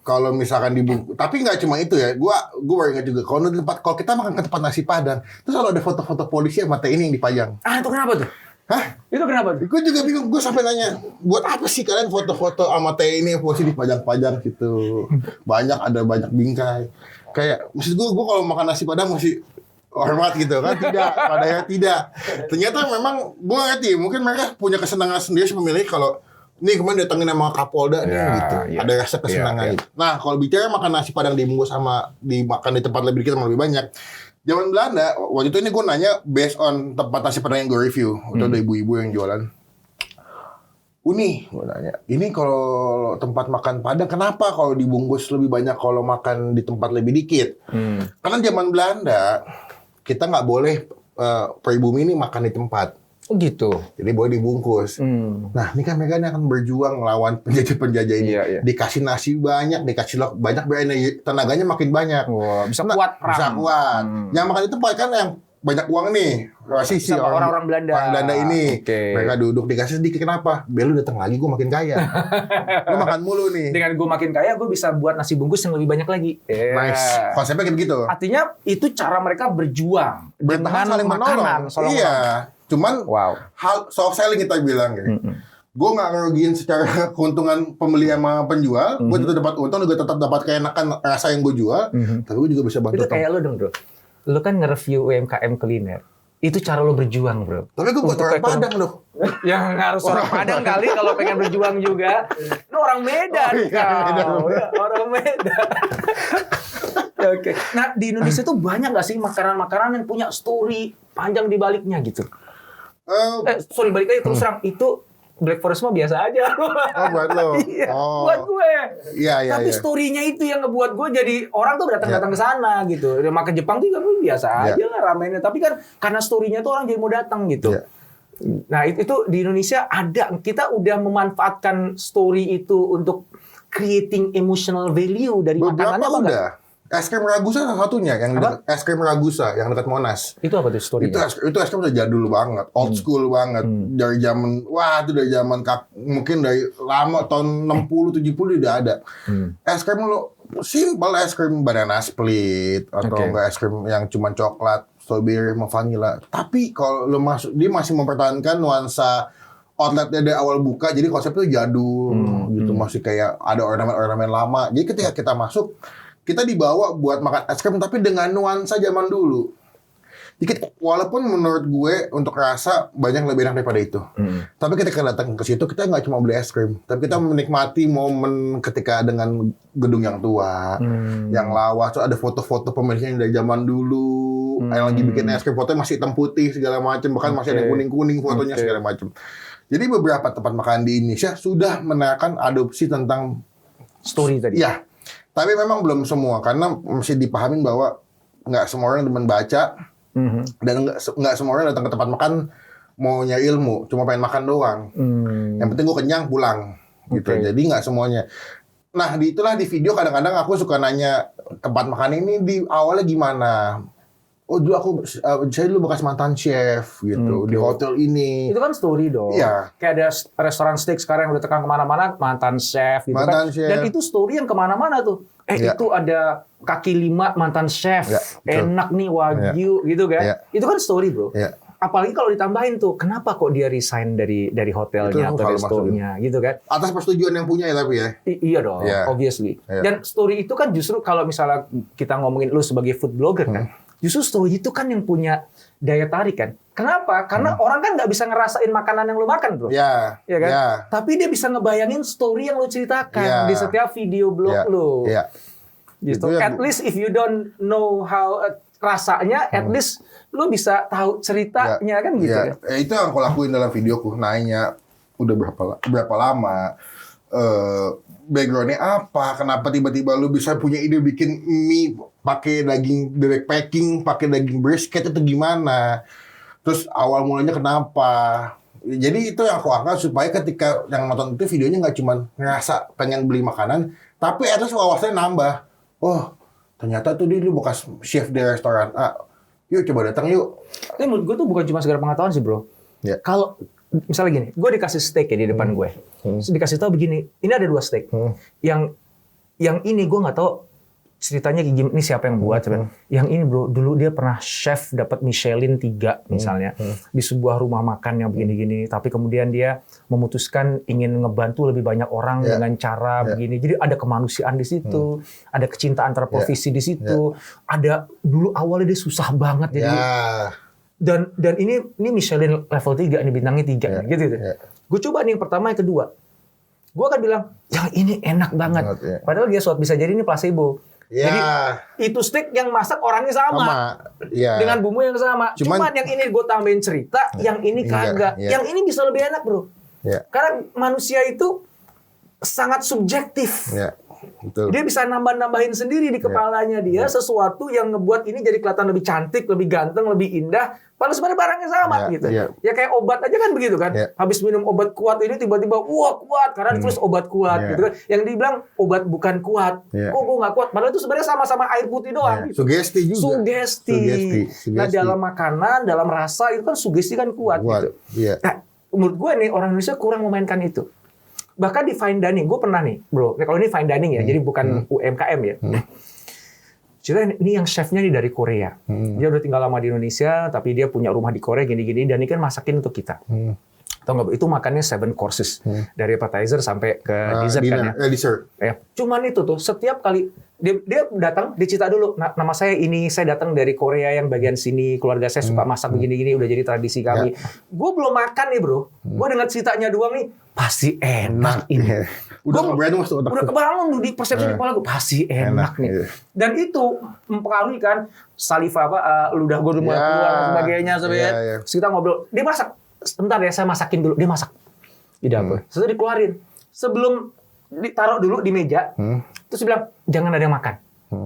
Kalau misalkan dibungkus, tapi nggak cuma itu ya. Gue baru ingat juga kalau kita makan ke tempat nasi Padang, terus kalau ada foto-foto polisi sama TNI yang dipajang. Itu kenapa tuh? Hah? Itu kenapa? Gue juga bingung. Gue sampai nanya, buat apa sih kalian foto-foto sama TNI yang posisi dipajang-pajang gitu? Ada banyak bingkai. Kayak, maksud gue kalau makan nasi Padang masih hormat gitu kan? Tidak, padahal tidak. Ternyata memang gue ngerti. Mungkin mereka punya kesenangan sendiri pemilik kalau ini kemarin datengin sama Kapolda nih gitu. Ada rasa kesenangan gitu. Nah, kalau bicara makan nasi Padang dibungkus sama dimakan di tempat lebih dikit sama lebih banyak. Zaman Belanda, waktu itu ini gue nanya based on tempat nasi Padang yang gue review. Itu ada ibu-ibu yang jualan. Uni, gue nanya. Ini kalau tempat makan Padang, kenapa kalau dibungkus lebih banyak kalau makan di tempat lebih dikit? Karena zaman Belanda, kita nggak boleh pribumi ini makan di tempat. Oh gitu. Jadi boleh dibungkus. Nah, ini kan mereka akan berjuang melawan penjajah-penjajah ini. Iya, iya. Dikasih nasi banyak, dikasih lauk banyak, biar tenaganya makin banyak. Wah, bisa kuat perang. Bisa kuat. Yang makan itu kan yang banyak uang nih. Sisi orang-orang Belanda. Orang Belanda ini. Okay. Mereka duduk dikasih sedikit. Kenapa? Biar lu datang lagi gue makin kaya. Lu makan mulu nih. Dengan gue makin kaya, gue bisa buat nasi bungkus yang lebih banyak lagi. Nice. Konsepnya kayak begitu. Artinya itu cara mereka berjuang. Bertahan saling menolong. Iya. Cuman hal soft selling kita bilang kayak. Gue nggak ngerugiin secara keuntungan pembeli sama penjual. Gue tetap dapat untung, gue tetap dapat keenakan rasa yang gue jual. Tapi gue juga bisa bantu. Itu kayak lo dong, bro. Lo kan nge-review UMKM kuliner. Itu cara lo berjuang, bro. Tapi gue buat orang Padang loh. Yang harus orang Padang kali kalau pengen berjuang juga. Lo orang Medan. Orang Medan. Oke. Nah, di Indonesia tuh banyak nggak sih makanan-makanan yang punya story panjang di baliknya gitu? Balik lagi terus terang itu Black Forest mah biasa aja. Oh, buat lo. Iya, buat gue. Iya. Tapi story-nya itu yang ngebuat gue jadi orang tuh datang ke sana gitu. Makan Jepang tuh juga biasa aja lah ramennya. Tapi kan karena story-nya tuh orang jadi mau datang gitu. Nah, itu di Indonesia ada. Kita udah memanfaatkan story itu untuk creating emotional value dari makanannya apa enggak? Es krim Ragusa salah satunya yang es krim Ragusa yang dekat Monas. Itu apa tuh story-nya? Itu es krim udah jadul banget, old school banget. Dari zaman mungkin dari lama tahun 60 70 udah ada. Es krim lo simple, es krim banana split atau enggak es krim yang cuma coklat, strawberry sama vanilla. Tapi kalau lo masuk dia masih mempertahankan nuansa outletnya dari awal buka, jadi konsepnya jadul gitu, masih kayak ada ornamen-ornamen lama. Jadi ketika kita masuk kita dibawa buat makan es krim tapi dengan nuansa zaman dulu. Dikit, walaupun menurut gue untuk rasa banyak lebih enak daripada itu. Tapi ketika datang ke situ kita nggak cuma beli es krim, tapi kita menikmati momen ketika dengan gedung yang tua, yang lawas. Terus ada foto-foto pemiliknya dari zaman dulu, yang lagi bikin es krim, fotonya masih hitam putih segala macam, bahkan masih ada kuning-kuning fotonya segala macam. Jadi beberapa tempat makan di Indonesia sudah menerapkan adopsi tentang story tadi. Iya. Tapi memang belum semua, karena mesti dipahamin bahwa nggak semua orang teman baca, dan nggak semua orang datang ke tempat makan mau nyari ilmu, cuma pengen makan doang. Yang penting gue kenyang pulang, gitu. Jadi nggak semuanya. Nah, itulah di video kadang-kadang aku suka nanya tempat makan ini di awalnya gimana. Oh dulu saya dulu bekas mantan chef gitu di hotel ini. Itu kan story dong. Iya. Kayak ada restoran steak sekarang yang udah tekan kemana-mana mantan chef gitu mantan kan. Chef. Dan itu story yang kemana-mana tuh. Itu ada kaki 5 mantan chef, enak nih wagyu gitu kan. Itu kan story bro. Apalagi kalau ditambahin tuh, kenapa kok dia resign dari hotelnya atau restorannya gitu kan? Atas persetujuan yang punya ya tapi ya. Iya dong, obviously. Dan story itu kan justru kalau misalnya kita ngomongin lu sebagai food blogger kan. Justru story itu kan yang punya daya tarik kan. Kenapa? Karena orang kan nggak bisa ngerasain makanan yang lu makan, bro. Iya kan? Tapi dia bisa ngebayangin story yang lu ceritakan di setiap video blog lu. Gitu. At least if you don't know how rasanya, at least lu bisa tahu ceritanya kan gitu. Itu yang aku lakuin dalam videoku, nanya udah berapa lama, backgroundnya apa, kenapa tiba-tiba lu bisa punya ide bikin mie pakai daging bebek packing, pakai daging brisket itu gimana? Terus awal mulanya kenapa? Jadi itu yang aku angkat supaya ketika yang nonton itu videonya nggak cuma ngerasa pengen beli makanan, tapi at least wawasannya nambah. Oh, ternyata tuh dia bekas chef di restoran A. Yuk coba datang yuk. Tapi menurut gue tuh bukan cuma sekedar pengetahuan sih bro. Kalau misalnya gini, gue dikasih steak ya di depan gue. Dikasih tahu begini, ini ada 2 steak. Yang ini gue nggak tahu ceritanya ini siapa yang buat. Yang ini bro, dulu dia pernah chef dapat Michelin 3 misalnya di sebuah rumah makan yang begini-gini. Tapi kemudian dia memutuskan ingin ngebantu lebih banyak orang dengan cara begini. Jadi ada kemanusiaan di situ, ada kecintaan antar profesi di situ. Ada dulu awalnya dia susah banget jadi. Dan ini Michelin level 3, ini bintangnya 3 gitu. Gue coba nih yang pertama, yang kedua. Gue akan bilang, yang ini enak banget. Padahal dia bisa jadi ini placebo. Jadi itu steak yang masak orangnya sama. Dengan bumbu yang sama. Cuman yang ini gue tambahin cerita, yang ini kagak. Yang ini bisa lebih enak bro. Karena manusia itu sangat subjektif. betul. Dia bisa nambah-nambahin sendiri di kepalanya dia sesuatu yang ngebuat ini jadi kelihatan lebih cantik, lebih ganteng, lebih indah. Padahal sebenarnya barangnya sama gitu. Ya kayak obat aja kan begitu kan. Habis minum obat kuat ini tiba-tiba wah kuat karena ditulis obat kuat gitu kan. Yang dibilang obat bukan kuat. Kok gue nggak kuat? Padahal itu sebenarnya sama-sama air putih doang. Gitu. Sugesti juga. Sugesti. Nah dalam makanan, dalam rasa itu kan sugesti kan kuat. Gitu. Nah, menurut gue nih orang Indonesia kurang memainkan itu. Bahkan di fine dining, gue pernah nih, bro. Kalau ini fine dining ya, jadi bukan UMKM ya. Jadi ini yang chefnya nih dari Korea. Dia udah tinggal lama di Indonesia, tapi dia punya rumah di Korea gini-gini, dan ini kan masakin untuk kita. Tahu nggak? Itu makannya 7 courses dari appetizer sampai ke dessert kan ya. Dessert. Ya. Cuman itu tuh setiap kali dia datang dicita dulu. Nama saya ini, saya datang dari Korea yang bagian sini, keluarga saya suka masak begini-gini, udah jadi tradisi kami. Gue belum makan nih bro. Gue dengar ceritanya doang nih, pasti enak ini. Udah kebangun tuh. Udah kebangun tuh di persepsi di kepala gue, pasti enak nih. Dan itu mempengaruhi kan saliva ludah gue udah mulai keluar dan sebagainya. Terus kita ngobrol, dia masak. Sebentar ya, saya masakin dulu. Dia masak di dapur. Setelah dikeluarin. Sebelum ditaruh dulu di meja, terus dia bilang, jangan ada yang makan.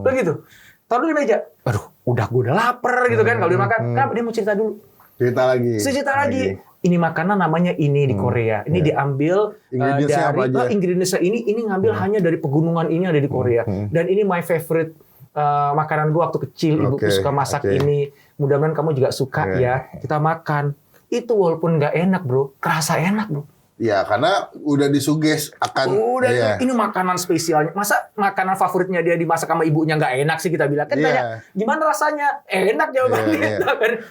Begitu. Taruh dulu di meja. Aduh, gue udah lapar gitu kan. Kalau dia makan, kenapa dia mau cerita dulu? Cerita lagi. Ini makanan namanya ini di Korea. Ini diambil dari ingredientsnya ini ngambil hanya dari pegunungan ini ada di Korea. Dan ini my favorite makanan gue waktu kecil. Ibuku suka masak ini. Mudah-mudahan kamu juga suka ya. Kita makan. Itu walaupun nggak enak bro, kerasa enak bro. Ya karena udah disuges akan. Ini makanan spesialnya. Masa makanan favoritnya dia dimasak sama ibunya nggak enak sih kita bilang. Kan tanya, gimana rasanya? Enak jawabannya.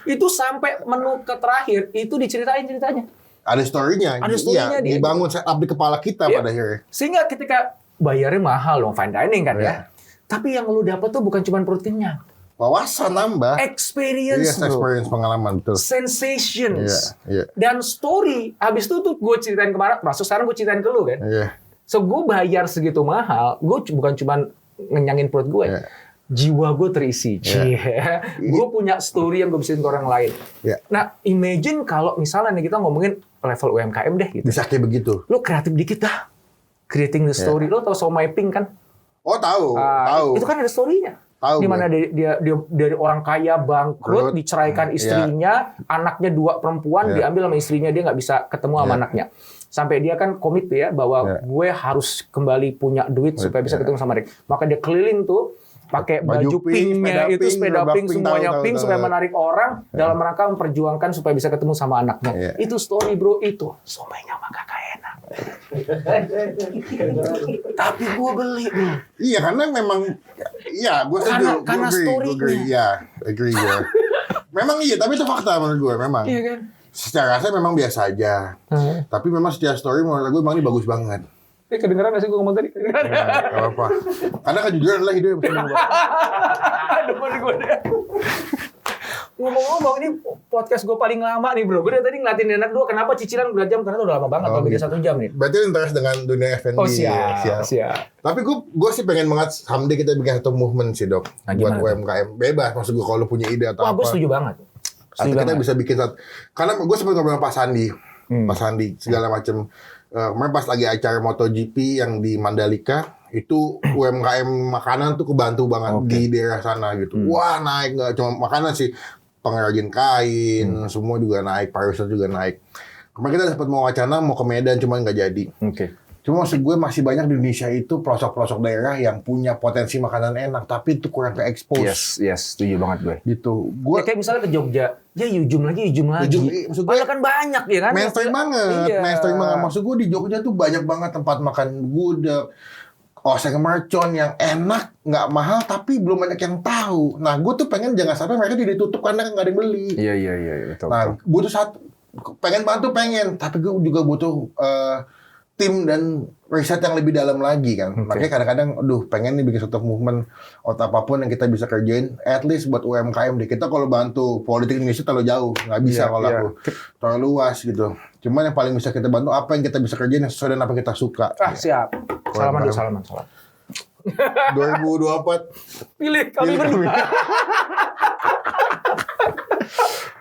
Itu sampai menu terakhir itu diceritain ceritanya. Ada story-nya. Dia dibangun setup di kepala kita pada akhirnya. Sehingga ketika bayarnya mahal dong, fine dining kan ya. Tapi yang lu dapat tuh bukan cuma protein kenyang. Wawasan nambah. Experience, bro. Experience, pengalaman, betul. Sensations. Dan story. Habis itu tuh gue ceritain kemarin, masuk sekarang gue ceritain ke lu kan. So gue bayar segitu mahal, gue bukan cuma ngenyangin perut gue. Jiwa gue terisi. Gue punya story yang gue bisa ke orang lain. Nah, imagine kalau misalnya nih kita ngomongin level UMKM deh gitu. Bisa kayak begitu. Lo kreatif dikit dah. Creating the story. Lo tau Somai Pink kan? Oh tahu. Itu kan ada story-nya. Di mana dia dari orang kaya bangkrut, diceraikan istrinya, anaknya 2 perempuan, diambil sama istrinya, dia nggak bisa ketemu sama anaknya. Sampai dia kan komit ya bahwa gue harus kembali punya duit supaya bisa ketemu sama mereka. Maka dia keliling tuh pakai baju pinknya itu, sepeda pink, semuanya pink supaya menarik orang dalam rangka memperjuangkan supaya bisa ketemu sama anaknya. Itu story bro, itu somainya mah kagak enak. Tapi gue beli bro. Iya karena memang, gue setuju. Karena story-nya. Agree. Memang iya, tapi itu fakta menurut gue memang. Iya kan. Secara rasa memang biasa aja. Tapi memang secara story menurut gue memang ini bagus banget. Kedengeran gak sih gue ngomong tadi? Kedengeran. Gak apa-apa. Karena kejujuran adalah hidup yang mesti mengubah. Depan gue deh. Ngomong-ngomong, ini podcast gue paling lama nih bro. Gue dari tadi ngeliatin Nenak dua, kenapa cicilan 2 jam? Karena udah lama banget, lebih dari 1 jam nih. Berarti interest dengan dunia F&B. Oh siap. Tapi gue sih pengen banget, someday kita bikin satu movement sih dok. Buat UMKM. Bebas, maksud gue kalau punya ide atau apa. Gue setuju banget. Atau kita bisa bikin satu. Karena gue sempat ngobrol sama Pak Sandi. Pak Sandi, segala macam. Kemarin pas lagi acara MotoGP yang di Mandalika, itu UMKM makanan tuh kebantu banget di daerah sana gitu. Wah naik, nggak cuma makanan sih, pengrajin kain, semua juga naik, pariwisata juga naik. Kemarin kita sempat mau wacana mau ke Medan, cuma nggak jadi. Cuma maksud gue masih banyak di Indonesia itu pelosok-pelosok daerah yang punya potensi makanan enak, tapi itu kurang ke-expose. Yes, setuju banget gue. Gitu. Gue kayak misalnya ke Jogja, ya ujung lagi. Maksud gue kan banyak ya kan? Mainstream banget. Maksud gue di Jogja tuh banyak banget tempat makan gudeg, oseng mercon yang enak, nggak mahal, tapi belum banyak yang tahu. Nah, gue tuh pengen jangan sampai mereka jadi tutup karena nggak ada yang beli. Iya, betul. Nah, butuh tapi gue juga butuh tim dan riset yang lebih dalam lagi kan. Makanya kadang-kadang, pengen nih bikin suatu movement atau apapun yang kita bisa kerjain, at least buat UMKM deh. Kita kalau bantu politik Indonesia terlalu jauh, nggak bisa kalau aku terlalu luas gitu. Cuman yang paling bisa kita bantu apa yang kita bisa kerjain yang sesuai dengan apa yang kita suka. Siap. Salaman. 2024. Pilih kami berdua.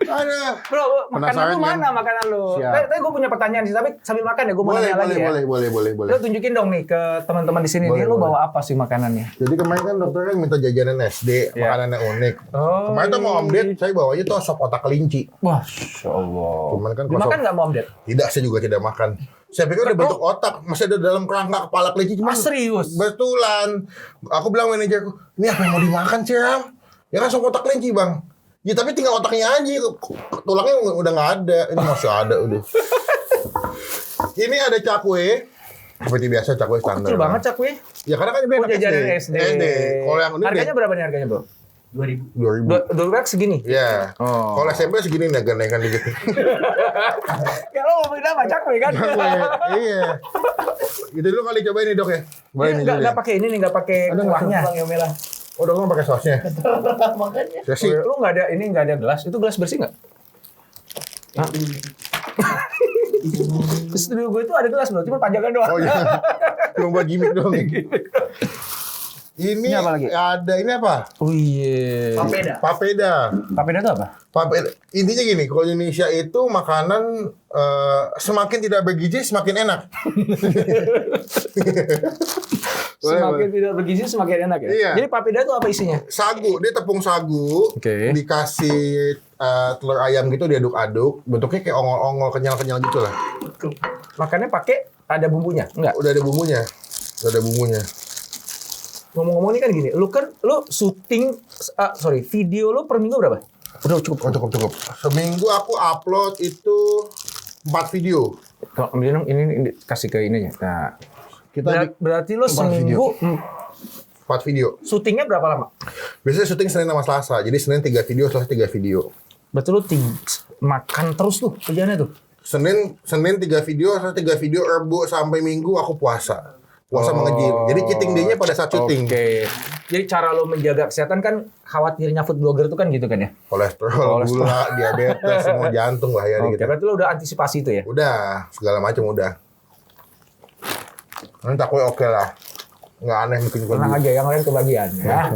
Ada. Bro, makanan lu mana makanan lu? Tapi gue punya pertanyaan sih, tapi sambil makan ya gue mau nanya lagi ya. Boleh. Lu tunjukin dong nih ke teman-teman di sini, nih lu bawa apa sih makanannya? Jadi kemarin kan dokter kan minta jajanan SD, makanannya unik. Kemarin tuh mau Om Ded, saya bawa aja tuh sop otak kelinci. Masya Allah. Cuman kan dimakan nggak mau Om Ded? Tidak, saya juga tidak makan. Saya pikir udah bentuk otak, masih ada dalam kerangka kepala kelinci. Cuma serius? Betulan. Aku bilang manajerku, ini apa yang mau dimakan sih, Ram? Ya kan sop otak kelinci, Bang. Ya tapi tinggal otaknya aja, tulangnya udah nggak ada. Ini masih ada udah. Ini ada cakwe. Seperti biasa cakwe standar. Kecil banget cakwe. Ya karena kan ini jajanan SD. Kalau yang ini harganya berapa nih harganya, Bro? 2.000. 2.000 segini? Iya. Kalau SMP segini naik-naikan dikit. Kalau mau ngomongin apa cakwe kan? Iya. Gitu dulu kali cobain nih, Dok ya. Boleh nih. Enggak pakai ini nih, enggak pakai kuahnya. Yang merah. Oh, Dok pakai sausnya. Makanya. Ya sih. Lu enggak ada gelas. Itu gelas bersih enggak? Di studio gue itu ada gelas, Bro. Cuma pajangan doang. Oh iya. Cuma buat gimmick doang. Ini apa lagi? Ada ini apa? Oh iya. Papeda. Papeda itu apa? Papeda. Intinya gini, kalau Indonesia itu makanan semakin tidak bergizi semakin enak. Semakin tidak bergizi semakin enak ya. Iya. Jadi papeda itu apa isinya? Sagu, dia tepung sagu, dikasih telur ayam gitu diaduk-aduk, bentuknya kayak ongol-ongol kenyal-kenyal gitu lah. Makannya pakai ada bumbunya? Enggak. Udah ada bumbunya. Ngomong-ngomong ini kan gini, lu syuting, video lu per minggu berapa? Udah cukup. Cukup. Seminggu aku upload itu 4 video. Kalau ambilin dong, ini kasih ke ini ya. Nah, berarti lu 4 seminggu 4 video. Syutingnya berapa lama? Biasanya syuting Senin sama Selasa. Jadi Senin 3 video, Selasa 3 video. Berarti lu makan terus tuh kerjaannya tuh. Senin 3 video, Selasa 3 video, Rabu sampai Minggu aku puasa menge-gym. Jadi cheating day-nya pada saat syuting. Oke. Jadi cara lo menjaga kesehatan kan khawatirnya food blogger itu kan gitu kan ya? Kolesterol, gula, diabetes, semua jantung bahaya gitu. Berarti lo udah antisipasi itu ya? Udah, segala macam udah. Ini takwe oke lah. Nggak aneh bikin gue. Tenang aja, yang lain kebagian ya.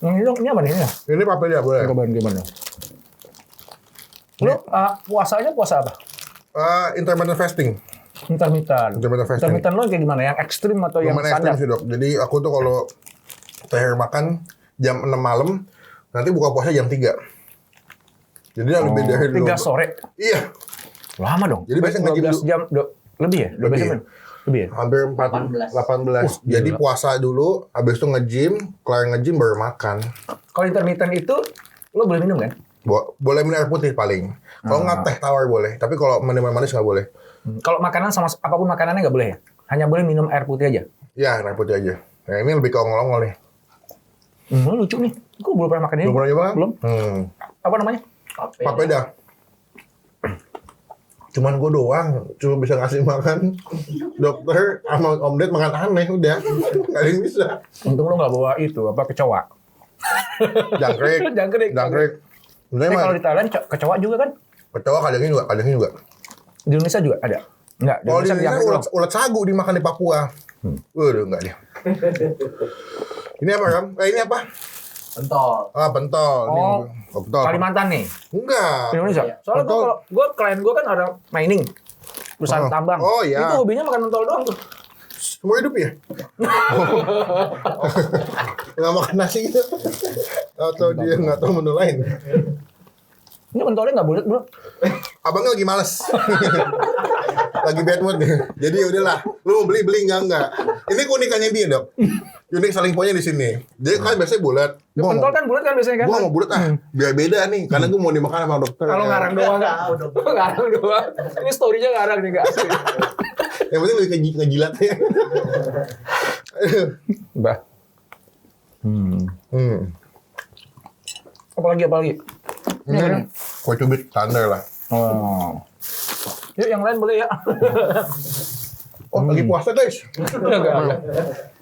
Ini apa nih? Ini papeda boleh. Cobain gimana? Lo puasanya puasa apa? Intermittent fasting. Intermittent lo kayak gimana? Yang ekstrim atau yang standar? Ekstrim sih, Dok. Jadi aku tuh kalau terakhir makan jam 6 malam, nanti buka puasa jam 3. Jadi lebih dari 3 sore? Iya. Lama dong. Jadi biasanya 12 jam lebih ya? 12 jam lebih ya? Hampir 18. Jadi puasa dulu, habis itu nge-gym, kelar nge-gym baru makan. Kalau intermittent itu lo boleh minum kan? Boleh minum air putih paling. Kalau nggak teh tawar boleh, tapi kalau minuman manis nggak boleh. Kalau makanan sama apapun makanannya nggak boleh ya? Hanya boleh minum air putih aja? Iya, air putih aja. Nah, ini lebih ke ongol-ongol nih. Lucu nih. Gue belum pernah makan ini. Belum pernah nyoba? Belum. Apa namanya? Papeda. Cuman gue doang, cuma bisa ngasih makan. Dokter sama Om Ded makan aneh, udah. Nggak ada yang bisa. Untung lo nggak bawa itu, kecoa. Jangkrik. Kalau di Thailand kecoa juga kan? Kecoa kadangnya juga. Di Indonesia juga ada? Enggak. Kalau di Indonesia ulat sagu dimakan di Papua. Waduh, enggak dia. Ini apa, Ram? Ini apa? Pentol. Pentol. Pentol. Kalimantan nih? Enggak. Indonesia? Soalnya klien gue kan ada mining. Perusahaan tambang. Oh iya. Itu hobinya makan pentol doang tuh. Semua hidup ya? Nggak makan nasi gitu? Atau dia nggak tahu menu lain? Ini pentolnya nggak bulat, Bro. Abangnya lagi males. Lagi bad mood deh. Jadi udahlah, lu mau beli enggak. Ini keunikannya dia, Dok. Unik selling point-nya di sini. Jadi kan biasanya bulat. Pentol kan bulat kan biasanya kan? Gua mau bulat biar beda nih, karena gua mau dimakan sama dokter. Kalau ngarang doang kan? Ngarang doang. Ini story-nya ngarang nih, nggak asli. Yang penting lebih ngejilat ya. Bah. Apalagi? Ini kue cubit standar lah. Oh. Yuk yang lain boleh ya. Lagi puasa guys. Enggak.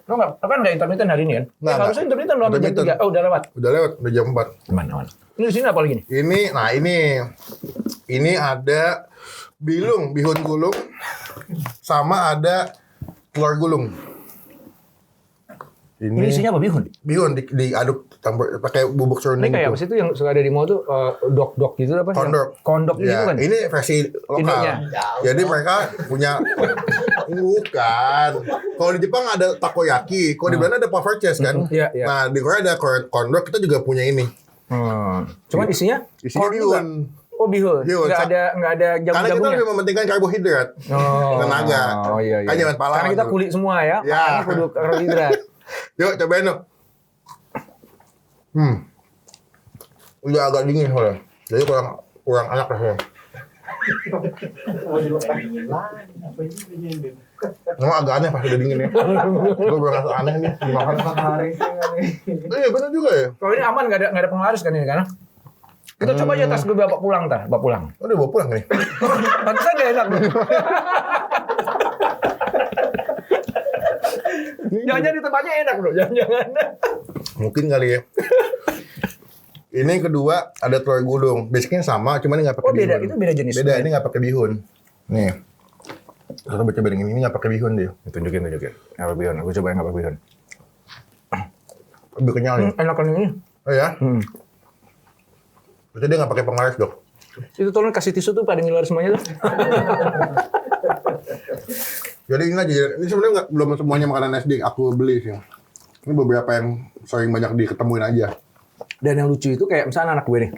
Lo kan nggak intermittent hari ini kan? Harusnya intermittent lo jam 3. Oh udah lewat. Udah jam 4. Mana? Ini di sini apa lagi nih? Ini ada bihun gulung, sama ada telur gulung. Ini isinya apa bihun? Bihun diaduk pakai bubuk Ini serundeng kayak gitu. apa sih itu yang suka ada di mall tuh dok gitu apa? Kondok gitu Ya, kan? ini versi lokal. Induknya. Jadi mereka punya bukan. Kalau di Jepang ada takoyaki, kalau di Belanda ada puffertjes kan. Iya, iya. Nah, di Korea ada kondok, kita juga punya ini. Cuman isinya Isinya corn juga. bihun. Oh bihun. Bihun. Nggak ada Karena kita jagung-jagungnya. lebih mementingkan karbohidrat. Tenaga. Oh iya iya. Kan jangan pala. Karena kita kulit semua ya. Ya. Makanya kudu karbohidrat. Yuk cobain dong. Udah agak dingin soalnya. Jadi kurang enak rasanya. Memang agak aneh pas udah dingin ya. Gue berasa aneh nih dimakan. Iya benar juga ya. Kalau ini aman nggak ada penglaris kan ini kan? Kita coba aja tas gue bawa pulang bawa pulang. Udah bawa pulang nih. Pantesan nggak enak. Jangan-jangan di tempatnya enak bro, jangan-jangan. Mungkin kali ya. Ini yang kedua ada telur gulung. Basicnya sama, cuman ini nggak pakai Oh beda, bihun. itu beda jenis. Beda, ini nggak pakai bihun. Nih. Kita baca bedeng ini nggak pakai bihun dia. Tunjukin. Nggak pakai bihun. Aku coba yang nggak pakai bihun. Lebih kenyal nih. Enak kan ini. Oh ya? Berarti dia nggak pakai penglaris dok. Itu tolong kasih tisu tuh pada ngiler semuanya tuh. Jadi ini aja. Ini sebenarnya belum semuanya makanan SD aku beli sih. Ini beberapa yang sering banyak diketemuin aja. Dan yang lucu itu kayak misalnya anak gue nih.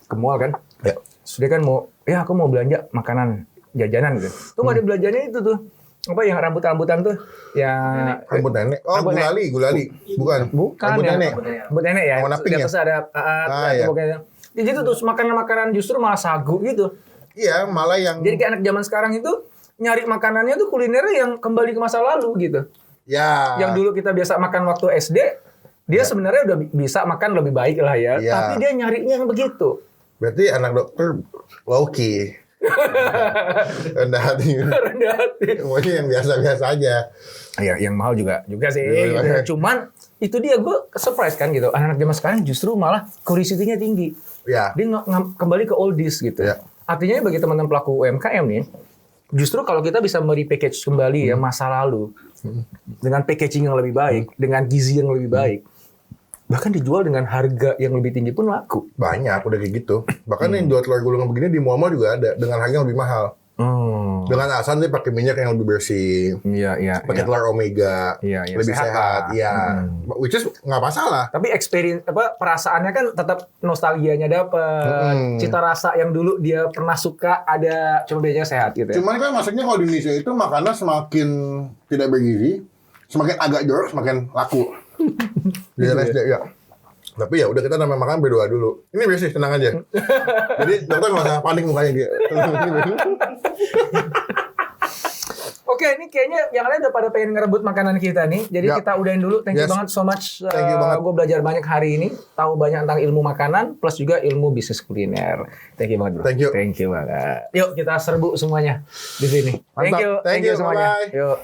Ke mall kan. Ya. Sudah kan aku mau belanja makanan jajanan gitu. Tuh ada belanjanya itu tuh. Apa yang rambut-rambutan tuh? Yang Rambut nenek. Oh, Rambut gulali. Bukan. bukan Rambut ya. nenek. Rambut nenek ya. Warna pink Di atas ada iya. pokoknya. Jadi itu tuh makanan-makanan justru malah sagu gitu. Iya, malah yang Jadi kayak anak zaman sekarang itu nyari makanannya tuh kulinernya yang kembali ke masa lalu gitu. ya. Yang dulu kita biasa makan waktu SD, dia sebenarnya udah bisa makan lebih baik lah ya. Ya. Tapi dia nyarinya yang begitu. Berarti anak dokter low-key. Rendah hati. Rendah hati. Semuanya yang biasa-biasa aja. Ya, yang mahal juga sih. Iya, Gitu. iya. Cuman itu dia gue surprise kan gitu. Anak-anak zaman sekarang justru malah curiosity-nya tinggi. Ya. Dia kembali ke oldies gitu. Ya. Artinya bagi teman-teman pelaku UMKM nih, justru kalau kita bisa merepackage kembali ya masa lalu dengan packaging yang lebih baik, dengan gizi yang lebih baik, bahkan dijual dengan harga yang lebih tinggi pun laku. Banyak udah kayak gitu. Bahkan yang jual telur gulung begini di mall-mall juga ada dengan harga yang lebih mahal. Dengan alasan dia pakai minyak yang lebih bersih, Iya. pakai telur omega, Iya, iya. lebih Sehat sehat. lah. Iya, which is nggak masalah. Tapi experience perasaannya kan tetap nostalgianya dapet. Cita rasa yang dulu dia pernah suka ada, cuma bedanya sehat gitu ya. Cuman kan maksudnya kalau di Indonesia itu makanan semakin tidak bergizi, semakin agak jorok, semakin laku. Di RSJ ya. Tapi ya udah kita namanya makan berdoa dulu. Ini bersih, tenang aja. Jadi dokter nggak usah panik mukanya gitu. Oke, ini kayaknya yang lain udah pada pengen ngerebut makanan kita nih. Jadi Ya. kita udahin dulu. Thank you Yes. banget so much. Thank you banget. Gue belajar banyak hari ini. Tahu banyak tentang ilmu makanan. Plus juga ilmu bisnis kuliner. Thank you banget bro. Thank you. Thank you banget. Yuk kita serbu semuanya di sini. Mantap. Thank you. Thank you. semuanya. Bye-bye. Yuk.